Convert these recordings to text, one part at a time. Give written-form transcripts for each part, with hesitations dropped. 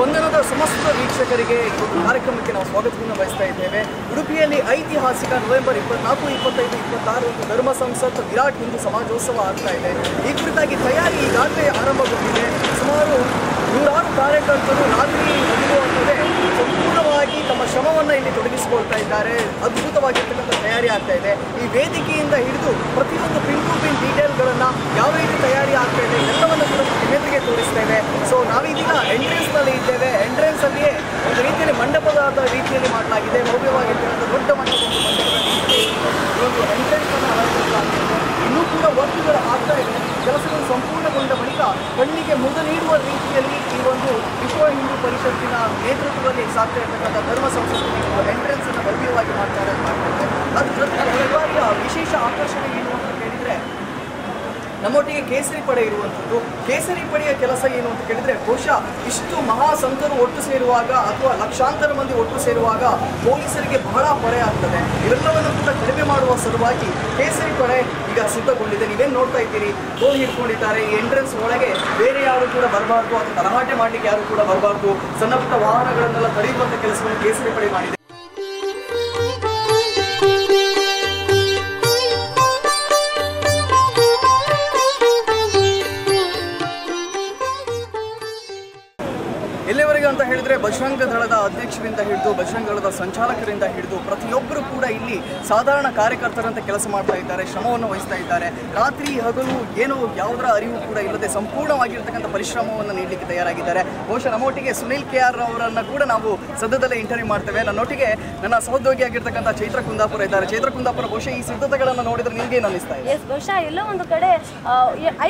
ಸ್ಪಂದನದ ಸಮಸ್ತ ವೀಕ್ಷಕರಿಗೆ ಈ ಕಾರ್ಯಕ್ರಮಕ್ಕೆ ನಾವು ಸ್ವಾಗತವನ್ನು ಬಯಸ್ತಾ ಇದ್ದೇವೆ. ಉಡುಪಿಯಲ್ಲಿ ಐತಿಹಾಸಿಕ ನವೆಂಬರ್ 24, 25, 26 ಧರ್ಮ ಸಂಸತ್ ವಿರಾಟ್ ಹಿಂದೂ ಸಮಾಜೋತ್ಸವ ಆಗ್ತಾ ಇದೆ. ಈ ಕುರಿತಾಗಿ ತಯಾರಿ ಈಗಾಗಲೇ ಆರಂಭಗೊಂಡಿದೆ. ಸುಮಾರು 100 ಕಾರ್ಯಕರ್ತರು ರಾತ್ರಿ ಹಗಲುವಂತೆ ಸಂಪೂರ್ಣವಾಗಿ ತಮ್ಮ ಶ್ರಮವನ್ನು ಇಲ್ಲಿ ತೊಡಗಿಸಿಕೊಳ್ತಾ ಇದ್ದಾರೆ. ಅದ್ಭುತವಾಗಿರ್ತಕ್ಕಂಥ ತಯಾರಿ ಆಗ್ತಾ ಇದೆ. ಈ ವೇದಿಕೆಯಿಂದ ಹಿಡಿದು ಪ್ರತಿಯೊಂದು ಪಿನ್ ಟು ಪಿನ್ ಡೀಟೇಲ್ಗಳನ್ನು ಯಾವ ರೀತಿ ತಯಾರಿ ಆಗ್ತಾ ಇದೆ ಎಲ್ಲವನ್ನು ಕೂಡ ನಿಮಗೆ ತೋರಿಸ್ತೇವೆ. ಸೊ ನಾವೀಗ ಎಂಟ್ರೆನ್ಸ್ನಲ್ಲಿ ಇದ್ದೇವೆ. ಎಂಟ್ರೆನ್ಸಲ್ಲಿಯೇ ಒಂದು ರೀತಿಯಲ್ಲಿ ಮಂಟಪದ ರೀತಿಯಲ್ಲಿ ಮಾಡಲಾಗಿದೆ. ಭವ್ಯವಾಗಿರ್ತಕ್ಕಂಥ ದೊಡ್ಡ ಮಂಟಪದ ಈ ಒಂದು ಎಂಟ್ರೆನ್ಸನ್ನು ಅಲಂಕರಿಸಲಾಗಿದೆ. ಇನ್ನೂ ಕೂಡ ವರ್ಕ್ಗಳು ಆಗ್ತಾ ಇದೆ. ಕೆಲಸಗಳು ಸಂಪೂರ್ಣಗೊಂಡ ಬಳಿಕ ಕಣ್ಣಿಗೆ ಮುದ ನೀಡುವ ರೀತಿಯಲ್ಲಿ ಈ ಒಂದು ವಿಶ್ವ ಹಿಂದೂ ಪರಿಷತ್ತಿನ ನೇತೃತ್ವದಲ್ಲಿ ಸಾಗ್ತಾ ಇರ್ತಕ್ಕಂಥ ಧರ್ಮ ಸಂಸ್ಕೃತಿ ಎಂಟ್ರೆನ್ಸ್ ಅನ್ನು ಭವ್ಯವಾಗಿ ಮಾಡ್ತಾರೆ. ಅದ್ರ ಜೊತೆಗೆ ವಿಶೇಷ ಆಕರ್ಷಣೆ ಏನು ಅಂತ ಕೇಳಿದರೆ ನಮ್ಮೊಟ್ಟಿಗೆ ಕೇಸರಿ ಪಡೆ ಇರುವಂಥದ್ದು. ಕೇಸರಿ ಪಡೆಯ ಕೆಲಸ ಏನು ಅಂತ ಕೇಳಿದರೆ ಬಹುಶಃ ಇಷ್ಟು ಮಹಾ ಸಂತರು ಒಟ್ಟು ಸೇರುವಾಗ ಅಥವಾ ಲಕ್ಷಾಂತರ ಮಂದಿ ಒಟ್ಟು ಸೇರುವಾಗ ಪೊಲೀಸರಿಗೆ ಬಹಳ ಹೊರೆ ಆಗ್ತದೆ. ಇವೆಲ್ಲವನ್ನು ಕೂಡ ಕಡಿಮೆ ಮಾಡುವ ಸಲುವಾಗಿ ಕೇಸರಿ ಪಡೆ ಈಗ ಸಿದ್ಧಗೊಂಡಿದೆ. ನೀವೇನು ನೋಡ್ತಾ ಇದ್ದೀರಿ, ಗೋಲ್ ಹಿಡ್ಕೊಂಡಿದ್ದಾರೆ. ಈ ಎಂಟ್ರೆನ್ಸ್ ಒಳಗೆ ಬೇರೆ ಯಾರು ಕೂಡ ಬರಬಾರ್ದು ಅಥವಾ ತರಹಾಟೆ ಮಾಡಲಿಕ್ಕೆ ಯಾರು ಕೂಡ ಬರಬಾರ್ದು. ಸಣ್ಣ ಪುಟ್ಟ ವಾಹನಗಳನ್ನೆಲ್ಲ ತಡೆಯುವಂಥ ಕೆಲಸವನ್ನು ಕೇಸರಿ ಪಡೆ ಮಾಡಿದೆ. ಎಲ್ಲಿವರೆಗೆ ಅಂತ ಹೇಳಿದರೆ ಬಜರಂಗ ದಳದ ಅಧ್ಯಕ್ಷರಿಂದ ಹಿಡಿದು ಬಜರಂಗ ದಳದ ಸಂಚಾಲಕರಿಂದ ಹಿಡಿದು ಪ್ರತಿಯೊಬ್ಬರು ಕೂಡ ಇಲ್ಲಿ ಸಾಧಾರಣ ಕಾರ್ಯಕರ್ತರಂತೆ ಕೆಲಸ ಮಾಡ್ತಾ ಇದ್ದಾರೆ, ಶ್ರಮವನ್ನು ವಹಿಸ್ತಾ ಇದ್ದಾರೆ. ರಾತ್ರಿ ಹಗಲು ಏನೋ ಯಾವುದರ ಅರಿವು ಕೂಡ ಇಲ್ಲದೆ ಸಂಪೂರ್ಣವಾಗಿರ್ತಕ್ಕಂಥ ಪರಿಶ್ರಮವನ್ನು ನೀಡಲಿಕ್ಕೆ ತಯಾರಾಗಿದ್ದಾರೆ. ಬಹುಶಃ ನಮ್ಮೊಟ್ಟಿಗೆ ಸುನಿಲ್ KR ಅವರನ್ನು ಕೂಡ ನಾವು ಸದ್ಯದಲ್ಲೇ ಇಂಟರ್ವ್ಯೂ ಮಾಡ್ತೇವೆ. ನನ್ನೊಟ್ಟಿಗೆ ನನ್ನ ಸಹೋದ್ಯೋಗಿಯಾಗಿರ್ತಕ್ಕಂಥ ಚೈತ್ರ ಕುಂದಾಪುರ ಇದ್ದಾರೆ. ಚೈತ್ರ ಕುಂದಾಪುರ, ಬಹುಶಃ ಈ ಸಿದ್ಧತೆಗಳನ್ನು ನೋಡಿದ್ರೆ ನಿಮಗೆ ಏನು ಅನ್ನಿಸ್ತಾ ಇದೆ? ಬಹುಶಃ ಎಲ್ಲೋ ಒಂದು ಕಡೆ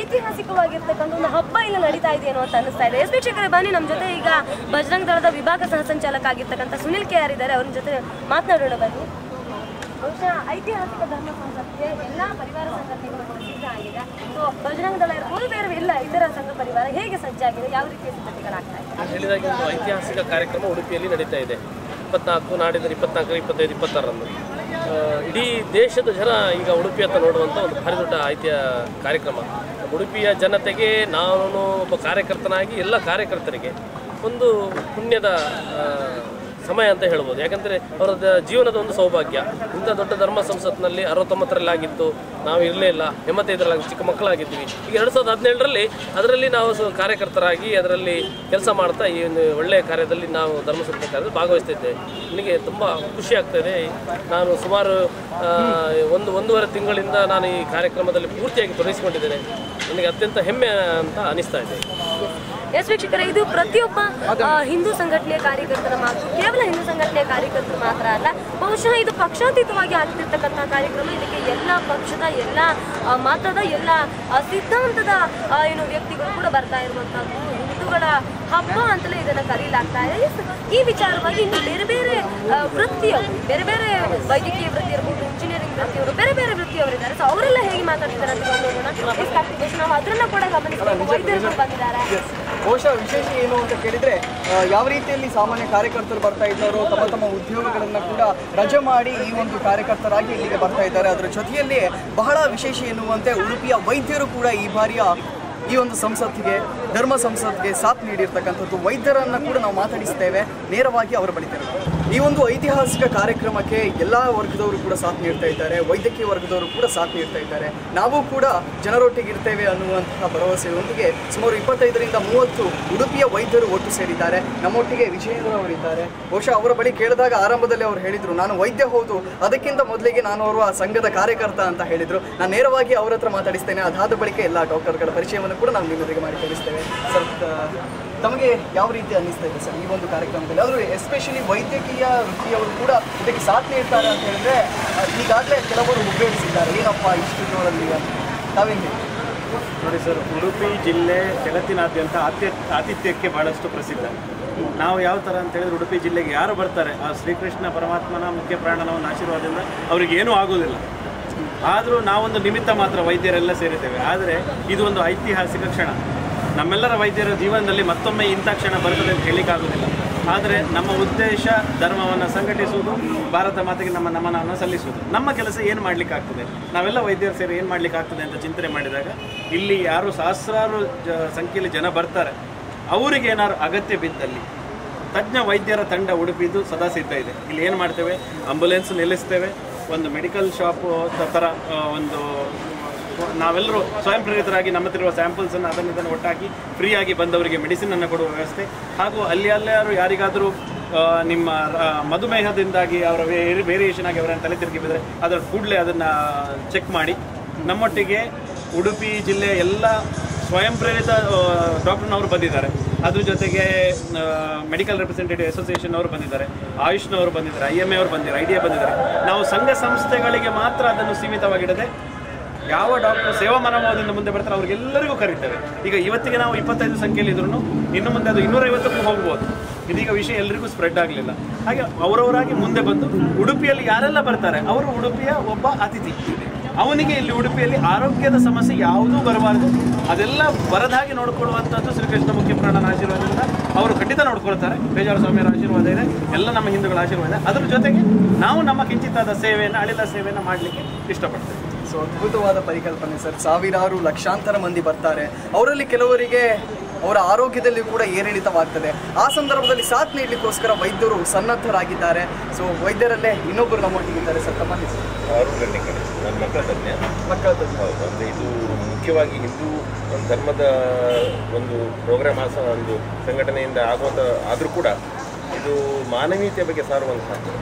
ಐತಿಹಾಸಿಕವಾಗಿರ್ತಕ್ಕಂಥ ಒಂದು ಹಬ್ಬ ಇಲ್ಲಿ ನಡೀತಾ ಇದೆಯೇನೋ ಅಂತ ಅನ್ನಿಸ್ತಾ ಇದೆ. ವೀಕ್ಷಕರೇ ಬನ್ನಿ, ನಮ್ಮ ಜೊತೆ ಈಗ ಬಜರಂಗ ದಳದ ವಿಭಾಗ ಸಹ ಸಂಚಾಲಕ ಆಗಿರ್ತಕ್ಕಂಥ ಸುನಿಲ್ KR ಇದ್ದಾರೆ. ಅವ್ರ ಜೊತೆ ಮಾತನಾಡೋಣ ಬನ್ನಿ. ಬಹುಶಃ ಐತಿಹಾಸಿಕ ಧರ್ಮ ಸಂಸತ್ಗೆ ಎಲ್ಲ ಪರಿವಾರ ಸಂಘಟನೆಗಳು ಪ್ರಸಿದ್ಧ ಆಗಿದೆ. ಸೊ ಬಜರಂಗ ದಳ ಇರ್ಬೋದು, ಬೇರೆ ಎಲ್ಲ ಇತರ ಸಂಘ ಪರಿವಾರ ಹೇಗೆ ಸಜ್ಜಾಗಿದೆ, ಯಾವ ರೀತಿಯ ಸಿದ್ಧತೆಗಳಾಗ್ತಾ ಇದೆ? ಹೇಳಿದಾಗೆ ಒಂದು ಐತಿಹಾಸಿಕ ಕಾರ್ಯಕ್ರಮ ಉಡುಪಿಯಲ್ಲಿ ನಡೀತಾ ಇದೆ. 24 ನಾಡಿದ್ದು 24, 25, 26ರಂದು ಇಡೀ ದೇಶದ ಜನ ಈಗ ಉಡುಪಿಯತ್ತ ನೋಡುವಂಥ ಒಂದು ಭಾರಿ ದೊಡ್ಡ ಕಾರ್ಯಕ್ರಮ. ಉಡುಪಿಯ ಜನತೆಗೆ ನಾನು ಒಬ್ಬ ಕಾರ್ಯಕರ್ತನಾಗಿ ಎಲ್ಲ ಕಾರ್ಯಕರ್ತರಿಗೆ ಒಂದು ಪುಣ್ಯದ ಸಮಯ ಅಂತ ಹೇಳ್ಬೋದು. ಯಾಕಂದರೆ ಅವರ ಜೀವನದ ಒಂದು ಸೌಭಾಗ್ಯ. ಇಂಥ ದೊಡ್ಡ ಧರ್ಮ ಸಂಸತ್ನಲ್ಲಿ 69ರಲ್ಲಿ ಆಗಿತ್ತು, ನಾವು ಇರಲೇ ಇಲ್ಲ. 85ರಲ್ಲಿ ಚಿಕ್ಕ ಮಕ್ಕಳಾಗಿದ್ವಿ. ಈಗ 2017ರಲ್ಲಿ ಅದರಲ್ಲಿ ನಾವು ಕಾರ್ಯಕರ್ತರಾಗಿ ಅದರಲ್ಲಿ ಕೆಲಸ ಮಾಡ್ತಾ ಈ ಒಂದು ಒಳ್ಳೆಯ ಕಾರ್ಯದಲ್ಲಿ ನಾವು ಧರ್ಮ ಸಂಸತ್ ಕಾರ್ಯದಲ್ಲಿ ಭಾಗವಹಿಸ್ತಿದ್ದೆ. ನನಗೆ ತುಂಬ ಖುಷಿ ಆಗ್ತಾಯಿದೆ. ನಾನು ಸುಮಾರು ಒಂದೂವರೆ ತಿಂಗಳಿಂದ ನಾನು ಈ ಕಾರ್ಯಕ್ರಮದಲ್ಲಿ ಪೂರ್ತಿಯಾಗಿ ತೊಡಗಿಸಿಕೊಂಡಿದ್ದೇನೆ. ನನಗೆ ಅತ್ಯಂತ ಹೆಮ್ಮೆ ಅಂತ ಅನಿಸ್ತಾ ಇದೆ. ಎಸ್ ವೀಕ್ಷಕರೇ, ಇದು ಪ್ರತಿಯೊಬ್ಬ ಹಿಂದೂ ಸಂಘಟನೆಯ ಕಾರ್ಯಕರ್ತರ ಮಾತು. ಕೇವಲ ಹಿಂದೂ ಸಂಘಟನೆಯ ಕಾರ್ಯಕರ್ತರು ಮಾತ್ರ ಅಲ್ಲ, ಬಹುಶಃ ಇದು ಪಕ್ಷಾತೀತವಾಗಿ ಆಗ್ತಿರ್ತಕ್ಕಂಥ ಕಾರ್ಯಕ್ರಮ. ಇದಕ್ಕೆ ಎಲ್ಲ ಪಕ್ಷದ, ಎಲ್ಲ ಮತದ, ಎಲ್ಲ ಸಿದ್ಧಾಂತದ ವ್ಯಕ್ತಿಗಳು ಕೂಡ ಬರ್ತಾ ಇರುವಂಥದ್ದು. ಹಿಂದೂಗಳ ಹಬ್ಬ ಅಂತಲೇ ಇದನ್ನು ಕರೀಲಾಗ್ತಾ ಇದೆ. ಈ ವಿಚಾರವಾಗಿ ಇನ್ನು ಬೇರೆ ಬೇರೆ ವೃತ್ತಿಯವರು, ಬೇರೆ ಬೇರೆ ವೈದ್ಯಕೀಯ ವೃತ್ತಿ ಇರ್ಬೋದು, ಇಂಜಿನಿಯರಿಂಗ್ ವೃತ್ತಿಯವರು, ಬೇರೆ ಬೇರೆ ವೃತ್ತಿಯವರಿದ್ದಾರೆ. ಸೊ ಅವರೆಲ್ಲ ಹೇಗೆ ಮಾತಾಡ್ತಿದ್ದಾರೆ ಅಂತ ನೋಡೋಣ. ನಾವು ಅದನ್ನು ಕೂಡ ಗಮನಿಸಬೇಕು. ವೈದ್ಯರು ಬಂದಿದ್ದಾರೆ. ಬಹುಶಃ ವಿಶೇಷ ಏನು ಅಂತ ಕೇಳಿದರೆ ಯಾವ ರೀತಿಯಲ್ಲಿ ಸಾಮಾನ್ಯ ಕಾರ್ಯಕರ್ತರು ಬರ್ತಾ ಇದ್ದಾರೋ ತಮ್ಮ ತಮ್ಮ ಉದ್ಯೋಗಗಳನ್ನು ಕೂಡ ರಜೆ ಮಾಡಿ ಈ ಒಂದು ಕಾರ್ಯಕರ್ತರಾಗಿ ಇಲ್ಲಿಗೆ ಬರ್ತಾ ಇದ್ದಾರೆ. ಅದರ ಜೊತೆಯಲ್ಲಿ ಬಹಳ ವಿಶೇಷ ಎನ್ನುವಂತೆ ಉಡುಪಿಯ ವೈದ್ಯರು ಕೂಡ ಈ ಬಾರಿಯ ಈ ಒಂದು ಸಂಸತ್ಗೆ, ಧರ್ಮ ಸಂಸತ್ಗೆ ಸಾಥ್ ನೀಡಿರ್ತಕ್ಕಂಥದ್ದು. ವೈದ್ಯರನ್ನು ಕೂಡ ನಾವು ಮಾತಾಡಿಸ್ತೇವೆ ನೇರವಾಗಿ ಅವರ ಬಳಿ. ಈ ಒಂದು ಐತಿಹಾಸಿಕ ಕಾರ್ಯಕ್ರಮಕ್ಕೆ ಎಲ್ಲ ವರ್ಗದವರು ಕೂಡ ಸಾಥ್ ನೀಡ್ತಾ ಇದ್ದಾರೆ. ವೈದ್ಯಕೀಯ ವರ್ಗದವರು ಕೂಡ ಸಾಥ್ ನೀಡ್ತಾ ಇದ್ದಾರೆ. ನಾವು ಕೂಡ ಜನರೊಟ್ಟಿಗೆ ಇರ್ತೇವೆ ಅನ್ನುವಂತಹ ಭರವಸೆಯೊಂದಿಗೆ ಸುಮಾರು 25ರಿಂದ 30 ಉಡುಪಿಯ ವೈದ್ಯರು ಒಟ್ಟು ಸೇರಿದ್ದಾರೆ. ನಮ್ಮೊಟ್ಟಿಗೆ ವಿಜಯೇಂದ್ರ ಅವರಿದ್ದಾರೆ. ಬಹುಶಃ ಅವರ ಬಳಿ ಕೇಳಿದಾಗ ಆರಂಭದಲ್ಲಿ ಅವರು ಹೇಳಿದರು, ನಾನು ವೈದ್ಯ ಹೌದು, ಅದಕ್ಕಿಂತ ಮೊದಲಿಗೆ ನಾನು ಅವರ ಸಂಘದ ಕಾರ್ಯಕರ್ತ ಅಂತ ಹೇಳಿದರು. ನಾನು ನೇರವಾಗಿ ಅವರ ಹತ್ರ ಮಾತಾಡಿಸ್ತೇನೆ. ಅದಾದ ಬಳಿಕ ಎಲ್ಲ ಡಾಕ್ಟರ್ಗಳ ಪರಿಚಯವನ್ನು ಕೂಡ ನಾವು ನಿಮ್ಮೊಂದಿಗೆ ಮಾಡಿ ತಿಳಿಸ್ತೇವೆ. ಸರ್, ತಮಗೆ ಯಾವ ರೀತಿ ಅನ್ನಿಸ್ತಾ ಇದೆ ಸರ್ ಈ ಒಂದು ಕಾರ್ಯಕ್ರಮದಲ್ಲಿ? ಅವರು ಎಸ್ಪೆಷಲಿ ವೈದ್ಯಕೀಯ ವೃತ್ತಿಯವರು ಕೂಡ ಇದಕ್ಕೆ ಸಾಥ್ ನೀಡ್ತಾರೆ ಅಂತ ಹೇಳಿದ್ರೆ ಈಗಾಗಲೇ ಕೆಲವರು ಉಪಯೋಗಿಸಿದ್ದಾರೆ. ಏನಪ್ಪ ಇಷ್ಟು ಜೋರಲ್ಲಿ ತಾವೇನು ನೋಡಿ ಸರ್, ಉಡುಪಿ ಜಿಲ್ಲೆ ಜಗತ್ತಿನಾದ್ಯಂತ ಆತಿಥ್ಯಕ್ಕೆ ಭಾಳಷ್ಟು ಪ್ರಸಿದ್ಧ. ನಾವು ಯಾವ ಥರ ಅಂತ ಹೇಳಿದ್ರೆ ಉಡುಪಿ ಜಿಲ್ಲೆಗೆ ಯಾರು ಬರ್ತಾರೆ ಆ ಶ್ರೀಕೃಷ್ಣ ಪರಮಾತ್ಮನ ಮುಖ್ಯ ಪ್ರಾಣನ ಆಶೀರ್ವಾದದಿಂದ ಅವ್ರಿಗೆ ಏನೂ ಆಗೋದಿಲ್ಲ. ಆದರೂ ನಾವೊಂದು ನಿಮಿತ್ತ ಮಾತ್ರ ವೈದ್ಯರೆಲ್ಲ ಸೇರಿದ್ದೇವೆ. ಆದರೆ ಇದು ಒಂದು ಐತಿಹಾಸಿಕ ಕ್ಷಣ. ನಮ್ಮೆಲ್ಲರ ವೈದ್ಯರ ಜೀವನದಲ್ಲಿ ಮತ್ತೊಮ್ಮೆ ಇಂಥ ಕ್ಷಣ ಬರ್ತದೆ ಅಂತ ಹೇಳಲಿಕ್ಕಾಗೋದಿಲ್ಲ. ಆದರೆ ನಮ್ಮ ಉದ್ದೇಶ ಧರ್ಮವನ್ನು ಸಂಘಟಿಸುವುದು, ಭಾರತ ಮಾತೆಗೆ ನಮ್ಮ ನಮನವನ್ನು ಸಲ್ಲಿಸುವುದು. ನಮ್ಮ ಕೆಲಸ ಏನು ಮಾಡಲಿಕ್ಕಾಗ್ತದೆ, ನಾವೆಲ್ಲ ವೈದ್ಯರು ಸೇರಿ ಏನು ಮಾಡಲಿಕ್ಕಾಗ್ತದೆ ಅಂತ ಚಿಂತನೆ ಮಾಡಿದಾಗ ಇಲ್ಲಿ ಯಾರು ಸಹಸ್ರಾರು ಸಂಖ್ಯೆಯಲ್ಲಿ ಜನ ಬರ್ತಾರೆ, ಅವರಿಗೆ ಏನಾದ್ರು ಅಗತ್ಯ ಬಿದ್ದಲ್ಲಿ ತಜ್ಞ ವೈದ್ಯರ ತಂಡ ಉಡುಪಿದು ಸದಾ ಸಿಗ್ತಾ ಇದೆ. ಇಲ್ಲಿ ಏನು ಮಾಡ್ತೇವೆ, ಆಂಬುಲೆನ್ಸ್ ನಿಲ್ಲಿಸ್ತೇವೆ, ಒಂದು ಮೆಡಿಕಲ್ ಶಾಪ್ ಥರ ಒಂದು ನಾವೆಲ್ಲರೂ ಸ್ವಯಂ ಪ್ರೇರಿತರಾಗಿ ನಮ್ಮ ಹತ್ರ ಇರುವ ಸ್ಯಾಂಪಲ್ಸನ್ನು ಅದನ್ನು ಒಟ್ಟಾಕಿ ಫ್ರೀಯಾಗಿ ಬಂದವರಿಗೆ ಮೆಡಿಸಿನನ್ನು ಕೊಡುವ ವ್ಯವಸ್ಥೆ, ಹಾಗೂ ಅಲ್ಲಾರು ಯಾರಿಗಾದರೂ ನಿಮ್ಮ ಮಧುಮೇಹದಿಂದಾಗಿ ಅವರ ವೇರಿಯೇಷನ್ ಆಗಿ ಅವರನ್ನು ತಲೆ ತಿರುಗಿ ಬಿದ್ದರೆ ಅದರ ಕೂಡಲೇ ಅದನ್ನು ಚೆಕ್ ಮಾಡಿ ನಮ್ಮೊಟ್ಟಿಗೆ ಉಡುಪಿ ಜಿಲ್ಲೆಯ ಎಲ್ಲ ಸ್ವಯಂ ಪ್ರೇರಿತ ಡಾಕ್ಟರ್ನವರು ಬಂದಿದ್ದಾರೆ. ಅದ್ರ ಜೊತೆಗೆ ಮೆಡಿಕಲ್ ರೆಪ್ರೆಸೆಂಟೇಟಿವ್ ಅಸೋಸಿಯೇಷನ್ ಅವರು ಬಂದಿದ್ದಾರೆ, ಆಯುಷ್ನವರು ಬಂದಿದ್ದಾರೆ, IMA ಅವರು ಬಂದಿದ್ದಾರೆ, IDA ಬಂದಿದ್ದಾರೆ. ನಾವು ಸಂಘ ಸಂಸ್ಥೆಗಳಿಗೆ ಮಾತ್ರ ಅದನ್ನು ಸೀಮಿತವಾಗಿಡದೆ ಯಾವ ಡಾಕ್ಟರ್ ಸೇವಾ ಮನೋಭಾವದಿಂದ ಮುಂದೆ ಬರ್ತಾರೆ ಅವ್ರಿಗೆಲ್ಲರಿಗೂ ಕರೀತೇವೆ. ಈಗ ಇವತ್ತಿಗೆ ನಾವು 25 ಸಂಖ್ಯೆಯಲ್ಲಿ ಇದ್ರೂ ಇನ್ನು ಮುಂದೆ ಅದು 250ಕ್ಕೂ ಹೋಗ್ಬೋದು. ಇದೀಗ ವಿಷಯ ಎಲ್ಲರಿಗೂ ಸ್ಪ್ರೆಡ್ ಆಗಲಿಲ್ಲ. ಹಾಗೆ ಅವರವರಾಗಿ ಮುಂದೆ ಬಂದು ಉಡುಪಿಯಲ್ಲಿ ಯಾರೆಲ್ಲ ಬರ್ತಾರೆ ಅವರು ಉಡುಪಿಯ ಒಬ್ಬ ಅತಿಥಿ, ಅವನಿಗೆ ಇಲ್ಲಿ ಉಡುಪಿಯಲ್ಲಿ ಆರೋಗ್ಯದ ಸಮಸ್ಯೆ ಯಾವುದೂ ಬರಬಾರ್ದು, ಅದೆಲ್ಲ ಬರದಾಗಿ ನೋಡಿಕೊಳ್ಳುವಂಥದ್ದು ಶ್ರೀಕೃಷ್ಣ ಮುಖ್ಯ ಪ್ರಾಣನ ಆಶೀರ್ವಾದದಿಂದ ಅವರು ಖಂಡಿತ ನೋಡ್ಕೊಳ್ತಾರೆ. ಬೇಜಾರು ಸ್ವಾಮಿಯರ ಆಶೀರ್ವಾದ ಇದೆ, ಎಲ್ಲ ನಮ್ಮ ಹಿಂದೂಗಳ ಆಶೀರ್ವಾದ ಇದೆ. ಅದ್ರ ಜೊತೆಗೆ ನಾವು ನಮ್ಮ ಕಿಂಚಿತ್ತಾದ ಸೇವೆಯನ್ನು, ಅಳಿದ ಸೇವೆಯನ್ನು ಮಾಡಲಿಕ್ಕೆ ಇಷ್ಟಪಡ್ತೇವೆ. ಸೊ ಅದ್ಭುತವಾದ ಪರಿಕಲ್ಪನೆ ಸರ್. ಸಾವಿರಾರು ಲಕ್ಷಾಂತರ ಮಂದಿ ಬರ್ತಾರೆ, ಅವರಲ್ಲಿ ಕೆಲವರಿಗೆ ಅವರ ಆರೋಗ್ಯದಲ್ಲಿ ಕೂಡ ಏರಿಳಿತವಾಗ್ತದೆ. ಆ ಸಂದರ್ಭದಲ್ಲಿ ಸಾಥ್ ನೀಡಲಿಕ್ಕೋಸ್ಕರ ವೈದ್ಯರು ಸನ್ನದ್ಧರಾಗಿದ್ದಾರೆ. ಸೊ ವೈದ್ಯರಲ್ಲೇ ಇನ್ನೊಬ್ಬರು ನಮ್ಮೊಟ್ಟಿಗಿದ್ದಾರೆ ಸರ್. ತಮ್ಮ ಹೆಸರು? ನನ್ನ ಮಕ್ಕಳ ತಜ್ಞ. ಹೌದು, ಅಂದರೆ ಇದು ಮುಖ್ಯವಾಗಿ ಹಿಂದೂ ಧರ್ಮದ ಒಂದು ಪ್ರೋಗ್ರಾಮ್ ಒಂದು ಸಂಘಟನೆಯಿಂದ ಆಗುವಂಥ ಆದರೂ ಕೂಡ ಇದು ಮಾನವೀಯತೆಯ ಬಗ್ಗೆ ಸಾರುವಂಥ